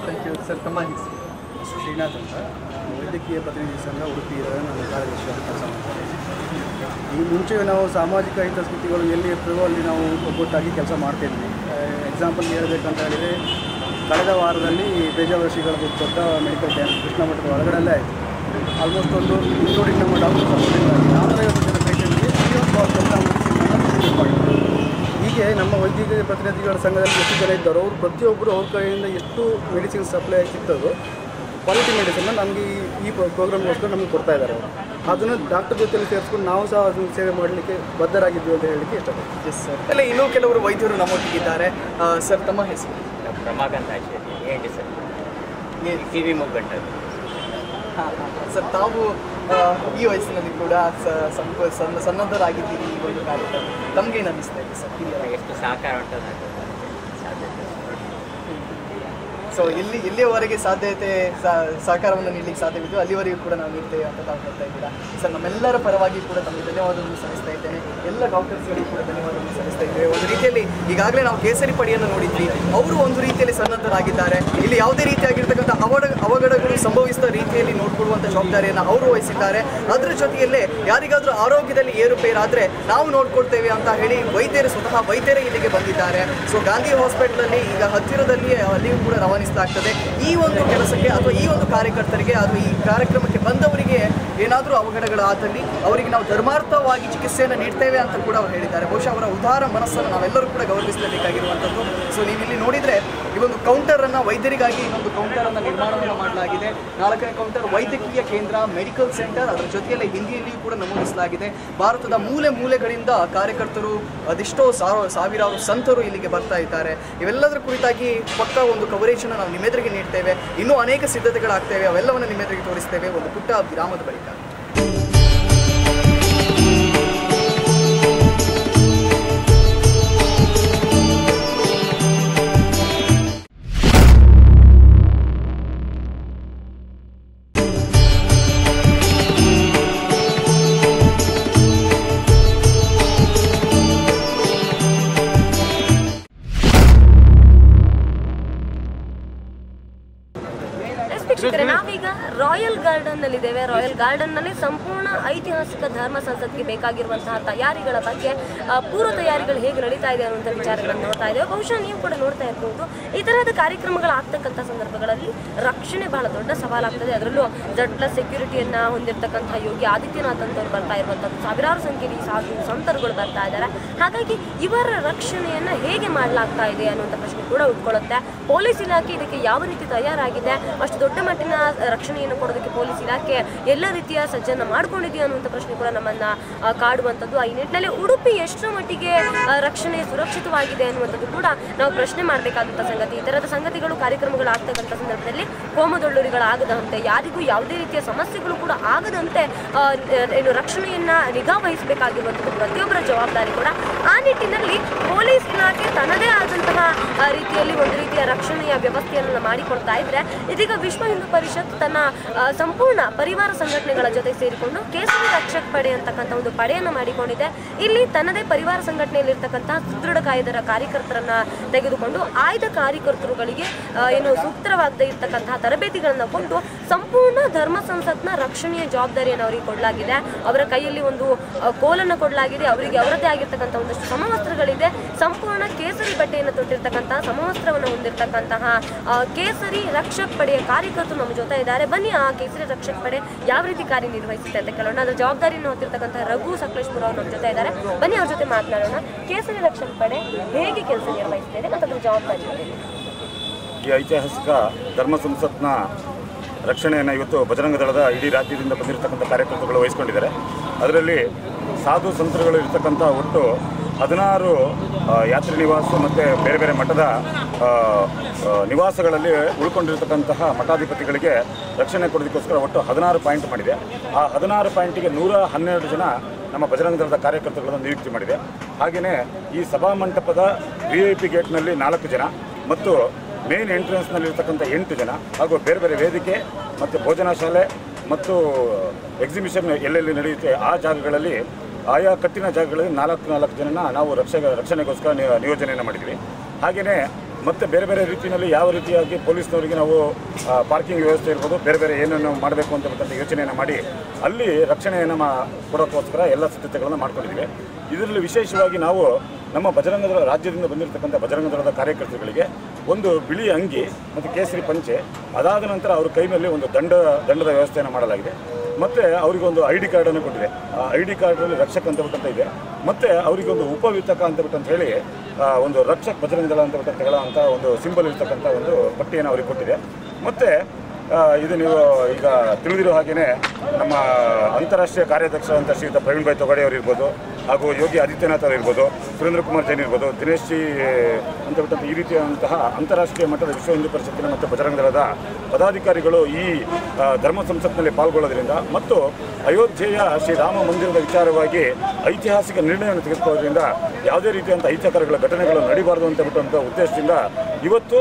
Thank you sir. ತಮ್ಮ ಹೆಸರು? ಶ್ರೀನಾಥ್ ಅಂತ, ವೈದ್ಯಕೀಯ ಪ್ರತಿನಿಧಿ ಸಂಘ ಉಡುಪಿ ನಾನು ಕಾರ್ಯದರ್ಶಿಯಾಗಿ ಕೆಲಸ ಮಾಡ್ತೇನೆ. ಈ ಮುಂಚೆ ನಾವು ಸಾಮಾಜಿಕ ಹಿತಾಸಕ್ತಿಗಳು ಎಲ್ಲಿ ಇರ್ತದೋ ಅಲ್ಲಿ ನಾವು ಒಗ್ಗಟ್ಟಾಗಿ ಕೆಲಸ ಮಾಡ್ತಿದ್ವಿ. ಎಕ್ಸಾಂಪಲ್ ಹೇಳಬೇಕಂತ ಹೇಳಿದರೆ, ಕಳೆದ ವಾರದಲ್ಲಿ ಬೇಜಾವರ್ಷಿಗಳ ದೊಡ್ಡ ಮೆಡಿಕಲ್ ಕ್ಯಾಂಪ್ ಕೃಷ್ಣ ಮಠದ ಹೊರಗಡೆಲ್ಲೇ ಆಯಿತು. ಆಲ್ಮೋಸ್ಟ್ ಒಂದು 200 ನಮ್ಮ ಡಾಕ್ಟರ್ 450 ಜನ ಪೇಷೆಂಟ್ಗೆ ಹೀಗೆ ನಮ್ಮ ವೈದ್ಯಕೀಯ ಪ್ರತಿನಿಧಿಗಳ ಸಂಘದಲ್ಲಿ ಎಷ್ಟು ಜನ ಇದ್ದಾರೋ ಅವರು ಪ್ರತಿಯೊಬ್ಬರು ಅವ್ರ ಕಡೆಯಿಂದ ಎಷ್ಟು ಮೆಡಿಸಿನ್ ಸಪ್ಲೈ ಸಿಗ್ತದೋ ಕ್ವಾಲಿಟಿ ಮೆಡಿಸಿನ್ನ ನಮಗೆ ಈ ಪ್ರೋಗ್ರಾಮ್ಗೋಸ್ಕರ ನಮಗೆ ಕೊಡ್ತಾ ಇದ್ದಾರೆ. ಅದನ್ನು ಡಾಕ್ಟರ್ ಜೊತೆಯಲ್ಲಿ ಸೇರಿಸ್ಕೊಂಡು ನಾವು ಸಹ ಅದನ್ನು ಸೇವೆ ಮಾಡಲಿಕ್ಕೆ ಬದ್ಧರಾಗಿದ್ದೀವಿ ಅಂತ ಹೇಳಲಿಕ್ಕೆ ಇಷ್ಟಪಡ್ತೀನಿ. Yes sir. ಅಲ್ಲೇ ಇನ್ನೂ ಕೆಲವರು ವೈದ್ಯರು ನಮ್ಮೊಟ್ಟಿಗಿದ್ದಾರೆ. ಸರ್, ತಮ್ಮ ಹೆಸರು? ರಮಾಕಾಂತ್ ಆಚಾರ್ಯ, ANT ಸರ್, TV ಮುಗ್ಗಂಟ. ಸರ್, ತಾವು ಈ ವಯಸ್ಸಿನಲ್ಲಿ ಕೂಡ ಸನ್ನದ್ಧರಾಗಿದ್ದೀರಿ ಈ ಒಂದು ಕಾರ್ಯಕ್ರಮ. ತಮಗೇನು ಅನ್ನಿಸ್ತಾ ಇದೆ ಸರ್? ಎಷ್ಟು ಸಹಕಾರ ಉಂಟು ಸೊ ಎಲ್ಲಿಯವರೆಗೆ ಸಾಧ್ಯತೆ ಸಹಕಾರವನ್ನು ನೀಡಲಿಕ್ಕೆ ಸಾಧ್ಯವಿದ್ದು ಅಲ್ಲಿವರೆಗೂ ಕೂಡ ನಾವು ನೀಡ್ತೇವೆ ಅಂತ ತಾವು ಹೇಳ್ತಾ ಇದ್ದೀರಾ. ಸರ್, ನಮ್ಮೆಲ್ಲರ ಪರವಾಗಿ ಕೂಡ ತಮಗೆ ಧನ್ಯವಾದವನ್ನು ಸಲ್ಲಿಸ್ತಾ ಇದ್ದೇನೆ. ಎಲ್ಲ ಡಾಕ್ಟರ್ಸ್ಗಳಿಗೆ ಕೂಡ ಧನ್ಯವಾದವನ್ನು ಸಲ್ಲಿಸ್ತಾ ಇದ್ದೇವೆ. ಒಂದು ರೀತಿಯಲ್ಲಿ ಈಗಾಗಲೇ ನಾವು ಕೇಸರಿ ಪಡಿಯನ್ನು ನೋಡಿದ್ವಿ, ಅವರು ಒಂದು ರೀತಿಯಲ್ಲಿ ಸನ್ನದ್ಧರಾಗಿದ್ದಾರೆ. ಇಲ್ಲಿ ಯಾವುದೇ ರೀತಿಯಾಗಿರ್ತಕ್ಕಂಥ ಅವಘಡಗಳು ಸಂಭವಿಸಿದ ರೀತಿಯಲ್ಲಿ ನೋಡಿಕೊಳ್ಳುವಂಥ ಜವಾಬ್ದಾರಿಯನ್ನು ಅವರು ವಹಿಸಿದ್ದಾರೆ. ಅದರ ಜೊತೆಯಲ್ಲೇ ಯಾರಿಗಾದರೂ ಆರೋಗ್ಯದಲ್ಲಿ ಏರುಪೇರಾದರೆ ನಾವು ನೋಡ್ಕೊಳ್ತೇವೆ ಅಂತ ಹೇಳಿ ಸ್ವತಃ ವೈದ್ಯರೇ ಇಲ್ಲಿಗೆ ಬಂದಿದ್ದಾರೆ. ಸೊ ಗಾಂಧಿ ಹಾಸ್ಪಿಟಲಲ್ಲಿ ಈಗ ಹತ್ತಿರದಲ್ಲಿ ಅಲ್ಲಿಯೂ ಕೂಡ ರವಾನಿಸಲಾಗ್ತದೆ. ಈ ಒಂದು ಕೆಲಸಕ್ಕೆ ಅಥವಾ ಈ ಒಂದು ಕಾರ್ಯಕರ್ತರಿಗೆ ಅಥವಾ ಈ ಕಾರ್ಯಕ್ರಮಕ್ಕೆ ಬಂದವರಿಗೆ ಏನಾದರೂ ಅವಘಡಗಳಾದಲ್ಲಿ ಅವರಿಗೆ ನಾವು ಧರ್ಮಾರ್ಥವಾಗಿ ಚಿಕಿತ್ಸೆಯನ್ನು ನೀಡ್ತೇವೆ ಅಂತ ಕೂಡ ಅವರು ಹೇಳಿದ್ದಾರೆ. ಬಹುಶಃ ಅವರ ಉದಾರ ಮನಸ್ಸನ್ನು ನಾವೆಲ್ಲರೂ ಕೂಡ ಗೌರವಿಸಲೇಬೇಕಾಗಿರುವಂಥದ್ದು. ಸೊ ನೀವಿಲ್ಲಿ ನೋಡಿದರೆ ಈ ಒಂದು ಕೌಂಟರನ್ನು ವೈದ್ಯರಿಗಾಗಿ ಇನ್ನೊಂದು ಕೌಂಟರನ್ನು ನಿರ್ಮಾಣವನ್ನು ಮಾಡಲಾಗಿದೆ. 4ನೇ ಕೌಂಟರ್ ವೈದ್ಯಕೀಯ ಕೇಂದ್ರ ಮೆಡಿಕಲ್ ಸೆಂಟರ್, ಅದರ ಜೊತೆಯಲ್ಲಿ ಹಿಂದಿಯಲ್ಲಿಯೂ ಕೂಡ ನಮೂದಿಸಲಾಗಿದೆ. ಭಾರತದ ಮೂಲೆಗಳಿಂದ ಕಾರ್ಯಕರ್ತರು, ಅದೆಷ್ಟೋ ಸಾವಿರಾರು ಸಂತರು ಇಲ್ಲಿಗೆ ಬರ್ತಾ ಇದ್ದಾರೆ. ಇವೆಲ್ಲದರ ಕುರಿತಾಗಿ ಪಕ್ಕ ಒಂದು ಕವರೇಜನ್ನು ನಾವು ನಿಮ್ಮೆದುರಿಗೆ ನೀಡ್ತೇವೆ. ಇನ್ನೂ ಅನೇಕ ಸಿದ್ಧತೆಗಳಾಗ್ತೇವೆ, ಅವೆಲ್ಲವನ್ನು ನಿಮ್ಮೆದುರಿಗೆ ತೋರಿಸ್ತೇವೆ ಒಂದು ಪುಟ್ಟ ವಿರಾಮದ ಬಳಿಕ. ವೀಕ್ಷಕರೇ, ನಾವೀಗ ರಾಯಲ್ ಗಾರ್ಡನ್ ನಲ್ಲಿ ಇದ್ದೇವೆ. ರಾಯಲ್ ಗಾರ್ಡನ್ ನಲ್ಲಿ ಸಂಪೂರ್ಣ ಐತಿಹಾಸಿಕ ಧರ್ಮ ಸಂಸತ್ಗೆ ಬೇಕಾಗಿರುವಂತಹ ತಯಾರಿಗಳ ಬಗ್ಗೆ ಪೂರ್ವ ತಯಾರಿಗಳು ಹೇಗೆ ನಡೀತಾ ಇದೆ ಅನ್ನುವಂಥ ವಿಚಾರಗಳನ್ನು ನೋಡ್ತಾ ಇದ್ದೇವೆ. ಬಹುಶಃ ನೀವು ಕೂಡ ನೋಡ್ತಾ ಇರ್ಬೋದು, ಈ ತರಹದ ಕಾರ್ಯಕ್ರಮಗಳಾಗ್ತಕ್ಕಂಥ ಸಂದರ್ಭಗಳಲ್ಲಿ ರಕ್ಷಣೆ ಬಹಳ ದೊಡ್ಡ ಸವಾಲಾಗ್ತದೆ. ಅದರಲ್ಲೂ Z+ ಸೆಕ್ಯೂರಿಟಿಯನ್ನ ಹೊಂದಿರತಕ್ಕಂಥ ಯೋಗಿ ಆದಿತ್ಯನಾಥ್ ಅಂತವ್ರು ಬರ್ತಾ ಇರುವಂಥದ್ದು, ಸಾವಿರಾರು ಸಂಖ್ಯೆಯಲ್ಲಿ ಸಾಧು ಸಂತರುಗಳು ಬರ್ತಾ ಇದ್ದಾರೆ. ಹಾಗಾಗಿ ಇವರ ರಕ್ಷಣೆಯನ್ನ ಹೇಗೆ ಮಾಡಲಾಗ್ತಾ ಇದೆ ಅನ್ನುವಂಥ ಪ್ರಶ್ನೆ ಕೂಡ ಉಟ್ಕೊಳ್ಳುತ್ತೆ. ಪೊಲೀಸ್ ಇಲಾಖೆ ಇದಕ್ಕೆ ಯಾವ ರೀತಿ ತಯಾರಾಗಿದೆ, ಅಷ್ಟು ದೊಡ್ಡ ಮಟ್ಟಿನ ರಕ್ಷಣೆಯನ್ನು ಕೊಡೋದಕ್ಕೆ ಪೊಲೀಸ್ ಇಲಾಖೆ ಎಲ್ಲ ರೀತಿಯ ಸಜ್ಜನ್ನು ಮಾಡ್ಕೊಂಡಿದೆಯಾ ಅನ್ನುವಂಥ ಪ್ರಶ್ನೆ ಕೂಡ ನಮ್ಮನ್ನ ಕಾಡುವಂಥದ್ದು. ಈ ನಿಟ್ಟಿನಲ್ಲಿ ಉಡುಪಿ ಎಷ್ಟರ ಮಟ್ಟಿಗೆ ರಕ್ಷಣೆ ಸುರಕ್ಷಿತವಾಗಿದೆ ಅನ್ನುವಂಥದ್ದು ಕೂಡ ನಾವು ಪ್ರಶ್ನೆ ಮಾಡಬೇಕಾದಂಥ ಸಂಗತಿ. ಈ ಥರದ ಸಂಗತಿಗಳು ಕಾರ್ಯಕ್ರಮಗಳು ಆಗ್ತಕ್ಕಂಥ ಸಂದರ್ಭದಲ್ಲಿ ಕೋಮುದೊಳ್ಳುರಿಗಳಾಗದಂತೆ, ಯಾರಿಗೂ ಯಾವುದೇ ರೀತಿಯ ಸಮಸ್ಯೆಗಳು ಕೂಡ ಆಗದಂತೆ ಏನು ರಕ್ಷಣೆಯನ್ನ ನಿಗಾ ವಹಿಸಬೇಕಾಗಿರುವಂಥದ್ದು ಪ್ರತಿಯೊಬ್ಬರ ಜವಾಬ್ದಾರಿ ಕೂಡ. ಆ ನಿಟ್ಟಿನಲ್ಲಿ ಪೊಲೀಸ್ ಇಲಾಖೆ ತನ್ನದೇ ಆದಂತಹ ರೀತಿಯಲ್ಲಿ ಒಂದು ರೀತಿಯ ರಕ್ಷಣೆಯ ವ್ಯವಸ್ಥೆಯನ್ನು ಮಾಡಿಕೊಡ್ತಾ ಇದ್ರೆ, ಇದೀಗ ವಿಶ್ವ ಹಿಂದೂ ಪರಿಷತ್ ತನ್ನ ಸಂಪೂರ್ಣ ಪರಿವಾರ ಸಂಘಟನೆಗಳ ಜೊತೆ ಸೇರಿಕೊಂಡು ಕೇಸರಿ ರಕ್ಷಕ್ ಪಡೆ ಅಂತಕ್ಕಂಥ ಒಂದು ಪಡೆಯನ್ನು ಮಾಡಿಕೊಂಡಿದೆ. ಇಲ್ಲಿ ತನ್ನದೇ ಪರಿವಾರ ಸಂಘಟನೆಯಲ್ಲಿರ್ತಕ್ಕಂತಹ ಸುದೃಢ ಕಾಯ್ದೆರ ಕಾರ್ಯಕರ್ತರನ್ನ ತೆಗೆದುಕೊಂಡು ಆಯ್ದ ಕಾರ್ಯಕರ್ತರುಗಳಿಗೆ ಏನು ಸೂಕ್ತವಾಗದೇ ಇರ್ತಕ್ಕಂತಹ ತರಬೇತಿಗಳನ್ನ ಕೊಟ್ಟು ಸಂಪೂರ್ಣ ಧರ್ಮ ಸಂಸತ್ನ ರಕ್ಷಣೆಯ ಜವಾಬ್ದಾರಿಯನ್ನು ಅವರಿಗೆ ಕೊಡಲಾಗಿದೆ. ಅವರ ಕೈಯಲ್ಲಿ ಒಂದು ಕೋಲನ್ನು ಕೊಡಲಾಗಿದೆ. ಅವರಿಗೆ ಅವರದ್ದೇ ಆಗಿರ್ತಕ್ಕಂಥ ಒಂದಷ್ಟು ಸಮವಸ್ತ್ರಗಳಿದೆ. ಸಂಪೂರ್ಣ ಕೇಸರಿ ಬಟ್ಟೆಯನ್ನು ತೊಟ್ಟಿರ್ತಕ್ಕಂತಹ ಸಮವಸ್ತ್ರವನ್ನು ಹೊಂದಿರತಕ್ಕಂತಹ ಕೇಸರಿ ರಕ್ಷಕ್ ಪಡೆಯ ಕಾರ್ಯಕರ್ತರು ನಮ್ಮ ಜೊತೆ ಇದ್ದಾರೆ. ಬನ್ನಿ ಆ ಕೇಸರಿ ರಕ್ಷಕ್ ಪಡೆ ಯಾವ ರೀತಿ ಕಾರ್ಯನಿರ್ವಹಿಸುತ್ತೆ ಅಂತ ಕೇಳೋಣ. ಅದರ ಜವಾಬ್ದಾರಿಯನ್ನು ಹೊತ್ತಿರ್ತಕ್ಕಂತಹ ರಘು ಸಕಲೇಶ್ಪುರ ಅವರು ನಮ್ಮ ಜೊತೆ ಇದ್ದಾರೆ. ಬನ್ನಿ ಅವ್ರ ಜೊತೆ ಮಾತನಾಡೋಣ. ಕೇಸರಿ ರಕ್ಷಕ್ ಪಡೆ ಹೇಗೆ ಕೆಲಸ ನಿರ್ವಹಿಸ್ತಿದೆ ಮತ್ತು ಅದರ ಜವಾಬ್ದಾರಿ ಏನಿದೆ? ಈ ಐತಿಹಾಸಿಕ ಧರ್ಮ ಸಂಸತ್ನ ರಕ್ಷಣೆಯನ್ನು ಇವತ್ತು ಬಜರಂಗ ದಳದ ಇಡೀ ರಾಜ್ಯದಿಂದ ಬಂದಿರತಕ್ಕಂಥ ಕಾರ್ಯಕರ್ತರುಗಳು ವಹಿಸ್ಕೊಂಡಿದ್ದಾರೆ. ಅದರಲ್ಲಿ ಸಾಧು ಸಂತರುಗಳು ಇರ್ತಕ್ಕಂಥ ಒಟ್ಟು 16 ಯಾತ್ರಿ ನಿವಾಸ ಮತ್ತು ಬೇರೆ ಬೇರೆ ಮಠದ ನಿವಾಸಗಳಲ್ಲಿ ಉಳ್ಕೊಂಡಿರ್ತಕ್ಕಂತಹ ಮಠಾಧಿಪತಿಗಳಿಗೆ ರಕ್ಷಣೆ ಕೊಡೋದಕ್ಕೋಸ್ಕರ ಒಟ್ಟು 16 ಪಾಯಿಂಟ್ ಮಾಡಿದೆ. ಆ 16 ಪಾಯಿಂಟಿಗೆ 112 ಜನ ನಮ್ಮ ಬಜರಂಗ ದಳದ ಕಾರ್ಯಕರ್ತರುಗಳನ್ನು ನಿಯುಕ್ತಿ ಮಾಡಿದೆ. ಹಾಗೆಯೇ ಈ ಸಭಾಮಂಟಪದ VIP ಗೇಟ್ನಲ್ಲಿ 4 ಜನ ಮತ್ತು ಮೇನ್ ಎಂಟ್ರೆನ್ಸ್ನಲ್ಲಿರ್ತಕ್ಕಂಥ 8 ಜನ ಹಾಗೂ ಬೇರೆ ಬೇರೆ ವೇದಿಕೆ ಮತ್ತು ಭೋಜನ ಶಾಲೆ ಮತ್ತು ಎಕ್ಸಿಬಿಷನ್ ಎಲ್ಲೆಲ್ಲಿ ನಡೆಯುತ್ತೆ ಆ ಜಾಗಗಳಲ್ಲಿ ಆಯಾ ಕಟ್ಟಿನ ಜಾಗಗಳಲ್ಲಿ 4 ಜನನ ನಾವು ರಕ್ಷಣೆಗೋಸ್ಕರ ನಿಯೋಜನೆಯನ್ನು ಮಾಡಿದ್ವಿ. ಹಾಗೆಯೇ ಮತ್ತು ಬೇರೆ ಬೇರೆ ರೀತಿಯಲ್ಲಿ ಯಾವ ರೀತಿಯಾಗಿ ಪೊಲೀಸ್ನವರಿಗೆ ನಾವು ಪಾರ್ಕಿಂಗ್ ವ್ಯವಸ್ಥೆ ಇರ್ಬೋದು, ಬೇರೆ ಬೇರೆ ಏನನ್ನು ಮಾಡಬೇಕು ಅಂತಕ್ಕಂಥ ಯೋಚನೆಯನ್ನು ಮಾಡಿ ಅಲ್ಲಿ ರಕ್ಷಣೆಯನ್ನು ಕೊಡೋಕ್ಕೋಸ್ಕರ ಎಲ್ಲ ಸಿದ್ಧತೆಗಳನ್ನು ಮಾಡ್ಕೊಂಡಿದ್ದೀವಿ. ಇದರಲ್ಲಿ ವಿಶೇಷವಾಗಿ ನಾವು ನಮ್ಮ ಬಜರಂಗ ದಳ ರಾಜ್ಯದಿಂದ ಬಂದಿರತಕ್ಕಂಥ ಬಜರಂಗ ದಳದ ಕಾರ್ಯಕರ್ತರುಗಳಿಗೆ ಒಂದು ಬಿಳಿ ಅಂಗಿ ಮತ್ತು ಕೇಸರಿ ಪಂಚೆ, ಅದಾದ ನಂತರ ಅವ್ರ ಕೈನಲ್ಲಿ ಒಂದು ದಂಡದ ವ್ಯವಸ್ಥೆಯನ್ನು ಮಾಡಲಾಗಿದೆ. ಮತ್ತು ಅವರಿಗೊಂದು ID ಕಾರ್ಡನ್ನು ಕೊಟ್ಟಿದೆ. ಆ ID ಕಾರ್ಡಲ್ಲಿ ರಕ್ಷಕ್ ಅಂತ ಇದೆ. ಮತ್ತು ಅವರಿಗೊಂದು ಉಪವಿತಕ ಅಂತ ಹೇಳಿ ಒಂದು ರಕ್ಷಕ್ ಬಜರಂಗ ದಳ ಅಂತ ಹೇಳೋಂಥ ಒಂದು ಸಿಂಬಲ್ ಇರ್ತಕ್ಕಂಥ ಒಂದು ಪಟ್ಟಿಯನ್ನು ಅವ್ರಿಗೆ ಕೊಟ್ಟಿದೆ. ಮತ್ತು ಇದು ನೀವು ಈಗ ತಿಳಿದಿರೋ ಹಾಗೆಯೇ ನಮ್ಮ ಅಂತಾರಾಷ್ಟ್ರೀಯ ಕಾರ್ಯಾಧ್ಯಕ್ಷ ಅಂತ ಶ್ರೀಯುತ ಪ್ರವೀಣ್ ಭಾಯ್ ತೊಗಾಡೆ ಅವರು ಇರ್ಬೋದು, ಹಾಗೂ ಯೋಗಿ ಆದಿತ್ಯನಾಥ್ ಅವರು ಇರ್ಬೋದು, ಸುರೇಂದ್ರ ಕುಮಾರ್ ಜೈನ್ ಇರ್ಬೋದು, ದಿನೇಶ್ ಜಿ ಅಂತ ಈ ರೀತಿಯಾದಂತಹ ಅಂತಾರಾಷ್ಟ್ರೀಯ ಮಟ್ಟದ ವಿಶ್ವ ಹಿಂದೂ ಪರಿಷತ್ತಿನ ಮತ್ತು ಬಜರಂಗ ದಳದ ಪದಾಧಿಕಾರಿಗಳು ಈ ಧರ್ಮ ಸಂಸತ್ನಲ್ಲಿ ಪಾಲ್ಗೊಳ್ಳೋದ್ರಿಂದ ಮತ್ತು ಅಯೋಧ್ಯೆಯ ಶ್ರೀರಾಮ ಮಂದಿರದ ವಿಚಾರವಾಗಿ ಐತಿಹಾಸಿಕ ನಿರ್ಣಯವನ್ನು ತೆಗೆದುಕೊಳ್ಳೋದ್ರಿಂದ ಯಾವುದೇ ರೀತಿಯಂಥ ಅಹಿತಕರಗಳ ಘಟನೆಗಳು ನಡೀಬಾರದು ಅಂತ ಉದ್ದೇಶದಿಂದ ಇವತ್ತು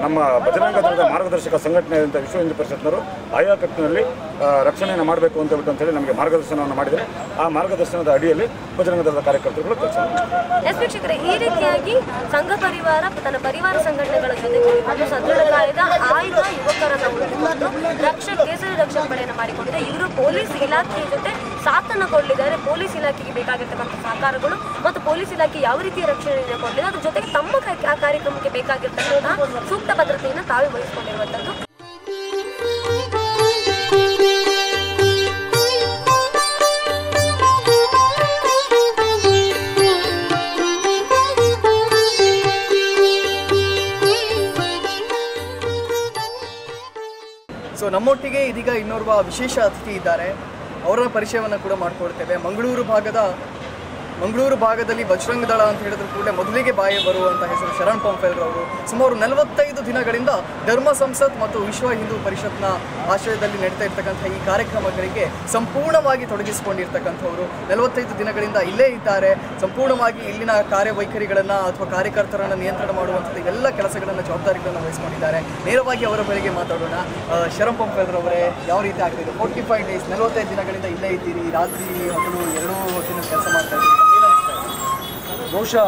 ನಮ್ಮ ಬಜರಂಗ ದಳದ ಮಾರ್ಗದರ್ಶಕ ಸಂಘಟನೆಯಾದಂಥ ವಿಶ್ವ ಹಿಂದೂ ಪರಿಷತ್ನವರು ಆಯಾ ಕಟ್ಟಿನಲ್ಲಿ ರಕ್ಷಣೆಯನ್ನು ಮಾಡಬೇಕು ಅಂತ ಹೇಳಿ ನಮಗೆ ಮಾರ್ಗದರ್ಶನವನ್ನು ಮಾಡಿದರೆ ಆ ಮಾರ್ಗದರ್ಶನದ ಅಡಿಯಲ್ಲಿ ಬಜರಂಗ ದಳದ ಕಾರ್ಯಕರ್ತರುಗಳು ಕೆಲಸ ಮಾಡ್ತಾರೆ. ಈ ರೀತಿಯಾಗಿ ಸಂಘ ಪರಿವಾರ ತನ್ನ ಪರಿವಾರ ಸಂಘಟನೆಗಳ ಜೊತೆ ಸದೃಢ ಕಾಯ್ದ ಆಯ್ದ ಯುವಕರನ್ನು ಕೇಸರಿ ರಕ್ಷಣಾ ಪಡೆಯನ್ನು ಮಾಡಿಕೊಂಡಿದೆ. ಇವರು ಪೊಲೀಸ್ ಇಲಾಖೆಯ ಜೊತೆ ಸಾಥನ್ನು ಕೊಡಲಿದ್ದಾರೆ. ಪೊಲೀಸ್ ಇಲಾಖೆಗೆ ಬೇಕಾಗಿರ್ತಕ್ಕಂಥ ಸಹಕಾರಗಳು ಮತ್ತು ಪೊಲೀಸ್ ಇಲಾಖೆ ಯಾವ ರೀತಿಯ ರಕ್ಷಣೆಯನ್ನು ಕೊಡಲಿದೆ, ಅದ್ರ ಜೊತೆಗೆ ತಮ್ಮ ಕಾರ್ಯಕ್ರಮಕ್ಕೆ ಬೇಕಾಗಿರ್ತಕ್ಕಂಥ ಸೂಕ್ತ ಭದ್ರತೆಯನ್ನು ತಾವೇ ವಹಿಸಿಕೊಂಡಿರುವಂಥದ್ದು. ಸೊ ನಮ್ಮೊಟ್ಟಿಗೆ ಇದೀಗ ಇನ್ನೋರ್ವ ವಿಶೇಷ ಅತಿಥಿ ಇದ್ದಾರೆ. ಅವರ ಪರಿಚಯವನ್ನು ಕೂಡ ಮಾಡಿಕೊಡ್ತೇವೆ. ಮಂಗಳೂರು ಭಾಗದಲ್ಲಿ ಬಜರಂಗ ದಳ ಅಂತ ಹೇಳಿದ್ರು ಕೂಡ ಮೊದಲಿಗೆ ಬಾಯಿ ಬರುವಂಥ ಹೆಸರು ಶರಣ್ ಪಂಪೆಲ್ರವರು. ಸುಮಾರು 45 ದಿನಗಳಿಂದ ಧರ್ಮ ಸಂಸತ್ ಮತ್ತು ವಿಶ್ವ ಹಿಂದೂ ಪರಿಷತ್ನ ಆಶ್ರಯದಲ್ಲಿ ನಡೀತಾ ಇರ್ತಕ್ಕಂಥ ಈ ಕಾರ್ಯಕ್ರಮಗಳಿಗೆ ಸಂಪೂರ್ಣವಾಗಿ ತೊಡಗಿಸಿಕೊಂಡಿರ್ತಕ್ಕಂಥವರು 45 ದಿನಗಳಿಂದ ಇಲ್ಲೇ ಇದ್ದಾರೆ. ಸಂಪೂರ್ಣವಾಗಿ ಇಲ್ಲಿನ ಕಾರ್ಯವೈಖರಿಗಳನ್ನು ಅಥವಾ ಕಾರ್ಯಕರ್ತರನ್ನು ನಿಯಂತ್ರಣ ಮಾಡುವಂಥದ್ದು ಎಲ್ಲ ಕೆಲಸಗಳನ್ನು ಜವಾಬ್ದಾರಿಗಳನ್ನು ವಹಿಸಿಕೊಂಡಿದ್ದಾರೆ. ನೇರವಾಗಿ ಅವರ ಬಳಿಗೆ ಮಾತಾಡೋಣ. ಶರಣ್ ಪಂಪೆಲ್ರವರೇ, ಯಾವ ರೀತಿ ಆಗ್ತಿದೆ? 45 ಡೇಸ್ 45 ದಿನಗಳಿಂದ ಇಲ್ಲೇ ಇದ್ದೀರಿ, ರಾತ್ರಿ ಹಗಲು 2 ಹೊತ್ತಿನ ಕೆಲಸ ಮಾಡ್ತಾ ಇದ್ದೀರಿ. ಬಹುಶಃ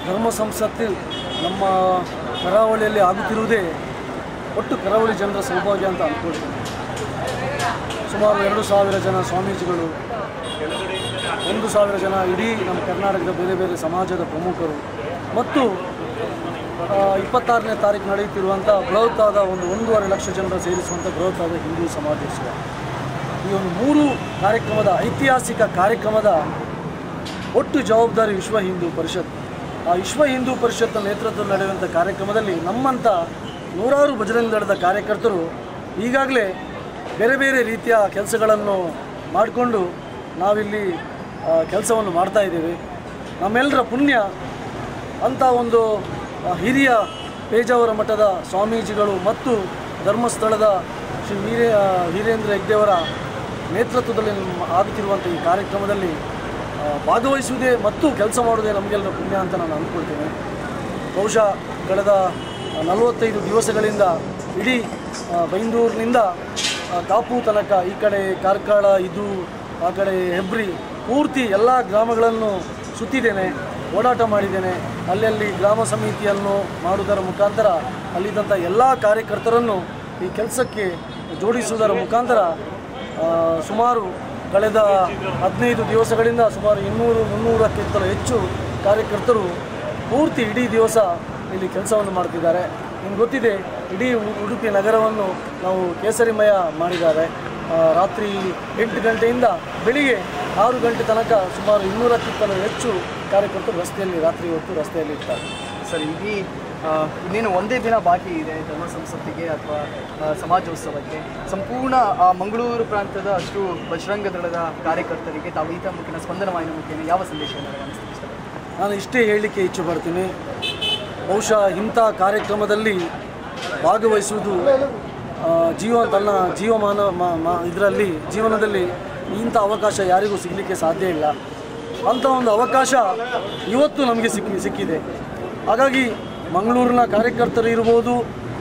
ಧರ್ಮ ಸಂಸತ್ತು ನಮ್ಮ ಕರಾವಳಿಯಲ್ಲಿ ಆಗುತ್ತಿರುವುದೇ ಒಟ್ಟು ಕರಾವಳಿ ಜನರ ಸೌಭಾಗ್ಯ ಅಂತ ಅಂದ್ಕೊಳ್ತೀನಿ. ಸುಮಾರು 2,000 ಜನ ಸ್ವಾಮೀಜಿಗಳು, 1,000 ಜನ ಇಡೀ ನಮ್ಮ ಕರ್ನಾಟಕದ ಬೇರೆ ಬೇರೆ ಸಮಾಜದ ಪ್ರಮುಖರು ಮತ್ತು 26ನೇ ತಾರೀಕು ನಡೆಯುತ್ತಿರುವಂಥ ಬೃಹತ್ತಾದ 1.5 ಲಕ್ಷ ಜನರ ಸೇರಿಸುವಂಥ ಬೃಹತ್ತಾದ ಹಿಂದೂ ಸಮಾಜೋತ್ಸವ. ಈ ಒಂದು 3 ಕಾರ್ಯಕ್ರಮದ ಐತಿಹಾಸಿಕ ಕಾರ್ಯಕ್ರಮದ ಒಟ್ಟು ಜವಾಬ್ದಾರಿ ವಿಶ್ವ ಹಿಂದೂ ಪರಿಷತ್. ಆ ವಿಶ್ವ ಹಿಂದೂ ಪರಿಷತ್ನ ನೇತೃತ್ವದಲ್ಲಿ ನಡೆಯುವಂಥ ಕಾರ್ಯಕ್ರಮದಲ್ಲಿ ನಮ್ಮಂಥ ನೂರಾರು ಬಜರಂಗ ದಳದ ಕಾರ್ಯಕರ್ತರು ಈಗಾಗಲೇ ಬೇರೆ ಬೇರೆ ರೀತಿಯ ಕೆಲಸಗಳನ್ನು ಮಾಡಿಕೊಂಡು ನಾವಿಲ್ಲಿ ಕೆಲಸವನ್ನು ಮಾಡ್ತಾಯಿದ್ದೀವಿ. ನಮ್ಮೆಲ್ಲರ ಪುಣ್ಯ ಅಂಥ ಒಂದು ಹಿರಿಯ ಪೇಜಾವರ ಮಠದ ಸ್ವಾಮೀಜಿಗಳು ಮತ್ತು ಧರ್ಮಸ್ಥಳದ ಶ್ರೀ ವೀರೇಂದ್ರ ಹೆಗ್ಡೆಯವರ ನೇತೃತ್ವದಲ್ಲಿ ಆಗುತ್ತಿರುವಂಥ ಈ ಕಾರ್ಯಕ್ರಮದಲ್ಲಿ ಭಾಗವಹಿಸುವುದೇ ಮತ್ತು ಕೆಲಸ ಮಾಡುವುದೇ ನಮಗೆಲ್ಲರ ಪುಣ್ಯ ಅಂತ ನಾನು ಅಂದ್ಕೊಳ್ತೇನೆ. ಬಹುಶಃ ಕಳೆದ 45 ದಿವಸಗಳಿಂದ ಇಡೀ ಬೈಂದೂರಿನಿಂದ ಕಾಪು ತನಕ, ಈ ಕಡೆ ಕಾರ್ಕಳ, ಇದು ಆ ಕಡೆ ಹೆಬ್ರಿ, ಪೂರ್ತಿ ಎಲ್ಲ ಗ್ರಾಮಗಳನ್ನು ಸುತ್ತಿದ್ದೇನೆ, ಓಡಾಟ ಮಾಡಿದ್ದೇನೆ. ಅಲ್ಲಲ್ಲಿ ಗ್ರಾಮ ಸಮಿತಿಯನ್ನು ಮಾಡುವುದರ ಮುಖಾಂತರ ಅಲ್ಲಿದ್ದಂಥ ಎಲ್ಲ ಕಾರ್ಯಕರ್ತರನ್ನು ಈ ಕೆಲಸಕ್ಕೆ ಜೋಡಿಸುವುದರ ಮುಖಾಂತರ ಸುಮಾರು ಕಳೆದ 15 ದಿವಸಗಳಿಂದ ಸುಮಾರು 200-300ಕ್ಕಿಂತಲೂ ಹೆಚ್ಚು ಕಾರ್ಯಕರ್ತರು ಪೂರ್ತಿ ಇಡೀ ದಿವಸ ಇಲ್ಲಿ ಕೆಲಸವನ್ನು ಮಾಡ್ತಿದ್ದಾರೆ. ನಿಮ್ಗೆ ಗೊತ್ತಿದೆ, ಇಡೀ ಉಡುಪಿ ನಗರವನ್ನು ನಾವು ಕೇಸರಿಮಯ ಮಾಡಿದ್ದಾರೆ. ರಾತ್ರಿ 8 ಗಂಟೆಯಿಂದ ಬೆಳಿಗ್ಗೆ 6 ಗಂಟೆ ತನಕ ಸುಮಾರು 200ಕ್ಕಿಂತಲೂ ಹೆಚ್ಚು ಕಾರ್ಯಕರ್ತರು ರಸ್ತೆಯಲ್ಲಿ ರಾತ್ರಿ ಹೊತ್ತು ರಸ್ತೆಯಲ್ಲಿ ಇರ್ತಾರೆ. ಸರ್, ಇಲ್ಲಿ ಇನ್ನೇನು ಒಂದೇ ದಿನ ಬಾಕಿ ಇದೆ ಧರ್ಮ ಸಂಸತ್ತಿಗೆ ಅಥವಾ ಸಮಾಜೋತ್ಸವಕ್ಕೆ. ಸಂಪೂರ್ಣ ಮಂಗಳೂರು ಪ್ರಾಂತ್ಯದ ಅಷ್ಟು ಬಜರಂಗ ದಳದ ಕಾರ್ಯಕರ್ತರಿಗೆ ತಾವು ಈತ ಮುಖೇನ, ಸ್ಪಂದನ ವಾಹಿನಿ ಮುಖೇನ ಯಾವ ಸಂದೇಶವನ್ನು ರವಾನಿಸಲಿಕ್ಕೆ ಇಷ್ಟಪಡ್ತೀನಿ? ನಾನು ಇಷ್ಟೇ ಹೇಳಲಿಕ್ಕೆ ಇಚ್ಛೆ ಪಡ್ತೀನಿ. ಬಹುಶಃ ಇಂಥ ಕಾರ್ಯಕ್ರಮದಲ್ಲಿ ಭಾಗವಹಿಸುವುದು ತನ್ನ ಇದರಲ್ಲಿ ಜೀವನದಲ್ಲಿ ಇಂಥ ಅವಕಾಶ ಯಾರಿಗೂ ಸಿಗಲಿಕ್ಕೆ ಸಾಧ್ಯ ಇಲ್ಲ. ಅಂಥ ಒಂದು ಅವಕಾಶ ಇವತ್ತು ನಮಗೆ ಸಿಕ್ಕಿದೆ. ಹಾಗಾಗಿ ಮಂಗಳೂರಿನ ಕಾರ್ಯಕರ್ತರು ಇರ್ಬೋದು,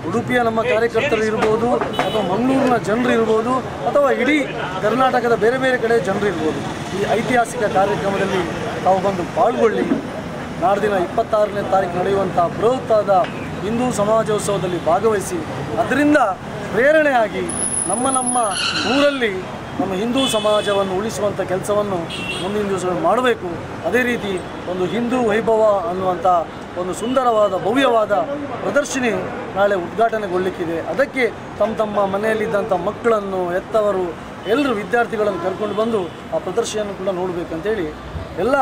ಉಡುಪಿಯ ನಮ್ಮ ಕಾರ್ಯಕರ್ತರು ಇರ್ಬೋದು, ಅಥವಾ ಮಂಗಳೂರಿನ ಜನರು ಇರ್ಬೋದು, ಅಥವಾ ಇಡೀ ಕರ್ನಾಟಕದ ಬೇರೆ ಬೇರೆ ಕಡೆ ಜನರು ಇರ್ಬೋದು, ಈ ಐತಿಹಾಸಿಕ ಕಾರ್ಯಕ್ರಮದಲ್ಲಿ ತಾವು ಬಂದು ಪಾಲ್ಗೊಳ್ಳಿ. ನಾಡ್ದಿನ 26ನೇ ತಾರೀಕು ನಡೆಯುವಂಥ ಬೃಹತ್ತಾದ ಹಿಂದೂ ಸಮಾಜೋತ್ಸವದಲ್ಲಿ ಭಾಗವಹಿಸಿ ಅದರಿಂದ ಪ್ರೇರಣೆಯಾಗಿ ನಮ್ಮ ಊರಲ್ಲಿ ನಮ್ಮ ಹಿಂದೂ ಸಮಾಜವನ್ನು ಉಳಿಸುವಂಥ ಕೆಲಸವನ್ನು ಮುಂದಿನ ದಿವಸಗಳು ಮಾಡಬೇಕು. ಅದೇ ರೀತಿ ಒಂದು ಹಿಂದೂ ವೈಭವ ಅನ್ನುವಂಥ ಒಂದು ಸುಂದರವಾದ ಭವ್ಯವಾದ ಪ್ರದರ್ಶನಿ ನಾಳೆ ಉದ್ಘಾಟನೆಗೊಳ್ಳಲಿಕ್ಕಿದೆ. ಅದಕ್ಕೆ ತಮ್ಮ ಮನೆಯಲ್ಲಿದ್ದಂಥ ಮಕ್ಕಳನ್ನು, ಹೆತ್ತವರು, ಎಲ್ಲರೂ ವಿದ್ಯಾರ್ಥಿಗಳನ್ನು ಕರ್ಕೊಂಡು ಬಂದು ಆ ಪ್ರದರ್ಶನಿಯನ್ನು ಕೂಡ ನೋಡಬೇಕಂತೇಳಿ ಎಲ್ಲ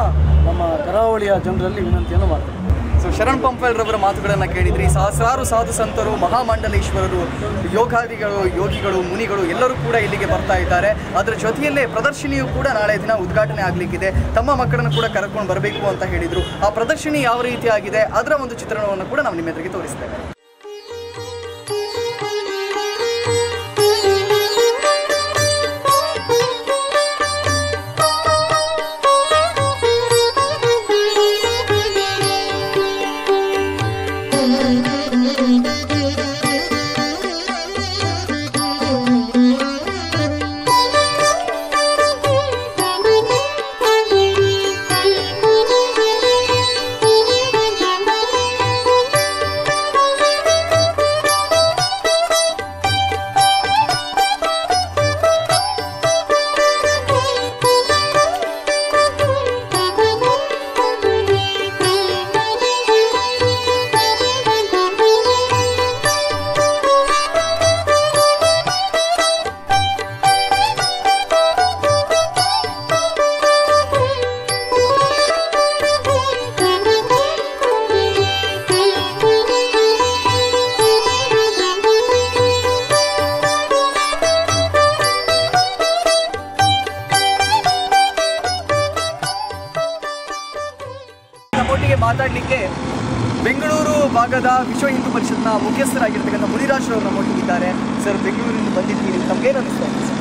ನಮ್ಮ ಕರಾವಳಿಯ ಜನರಲ್ಲಿ ವಿನಂತಿಯನ್ನು ಮಾಡ್ತಾರೆ. ಸೊ ಶರಣ್ ಪಂಪಲ್ರವರ ಮಾತುಗಳನ್ನು ಕೇಳಿದ್ರಿ. ಸಹಸ್ರಾರು ಸಾಧು ಸಂತರು, ಮಹಾಮಂಡಲೇಶ್ವರರು, ಯೋಗಿಗಳು, ಮುನಿಗಳು ಎಲ್ಲರೂ ಕೂಡ ಇಲ್ಲಿಗೆ ಬರ್ತಾ ಇದ್ದಾರೆ. ಅದರ ಜೊತೆಯಲ್ಲೇ ಪ್ರದರ್ಶನಿಯು ಕೂಡ ನಾಳೆ ದಿನ ಉದ್ಘಾಟನೆ ಆಗಲಿಕ್ಕಿದೆ. ತಮ್ಮ ಮಕ್ಕಳನ್ನು ಕೂಡ ಕರ್ಕೊಂಡು ಬರಬೇಕು ಅಂತ ಹೇಳಿದರು. ಆ ಪ್ರದರ್ಶನಿ ಯಾವ ರೀತಿಯಾಗಿದೆ ಅದರ ಒಂದು ಚಿತ್ರಣವನ್ನು ಕೂಡ ನಾವು ನಿಮ್ಮ ಎದುರಿಗೆ ತೋರಿಸ್ತೇವೆ. ಮಾತಾಡಲಿಕ್ಕೆ ಬೆಂಗಳೂರು ಭಾಗದ ವಿಶ್ವ ಹಿಂದೂ ಪರಿಷತ್ನ ಮುಖ್ಯಸ್ಥರಾಗಿರ್ತಕ್ಕಂಥ ಮುನಿರಾಜ್ ಅವರು ನಮ್ಮೊಟ್ಟಿಗಿದ್ದಾರೆ. ಸರ್, ಬೆಂಗಳೂರಿನಿಂದ ಬಂದಿದ್ದೀವಿ, ತಮಗೇನು ಅನಿಸ್ತಾ ಇದೆ ಸರ್?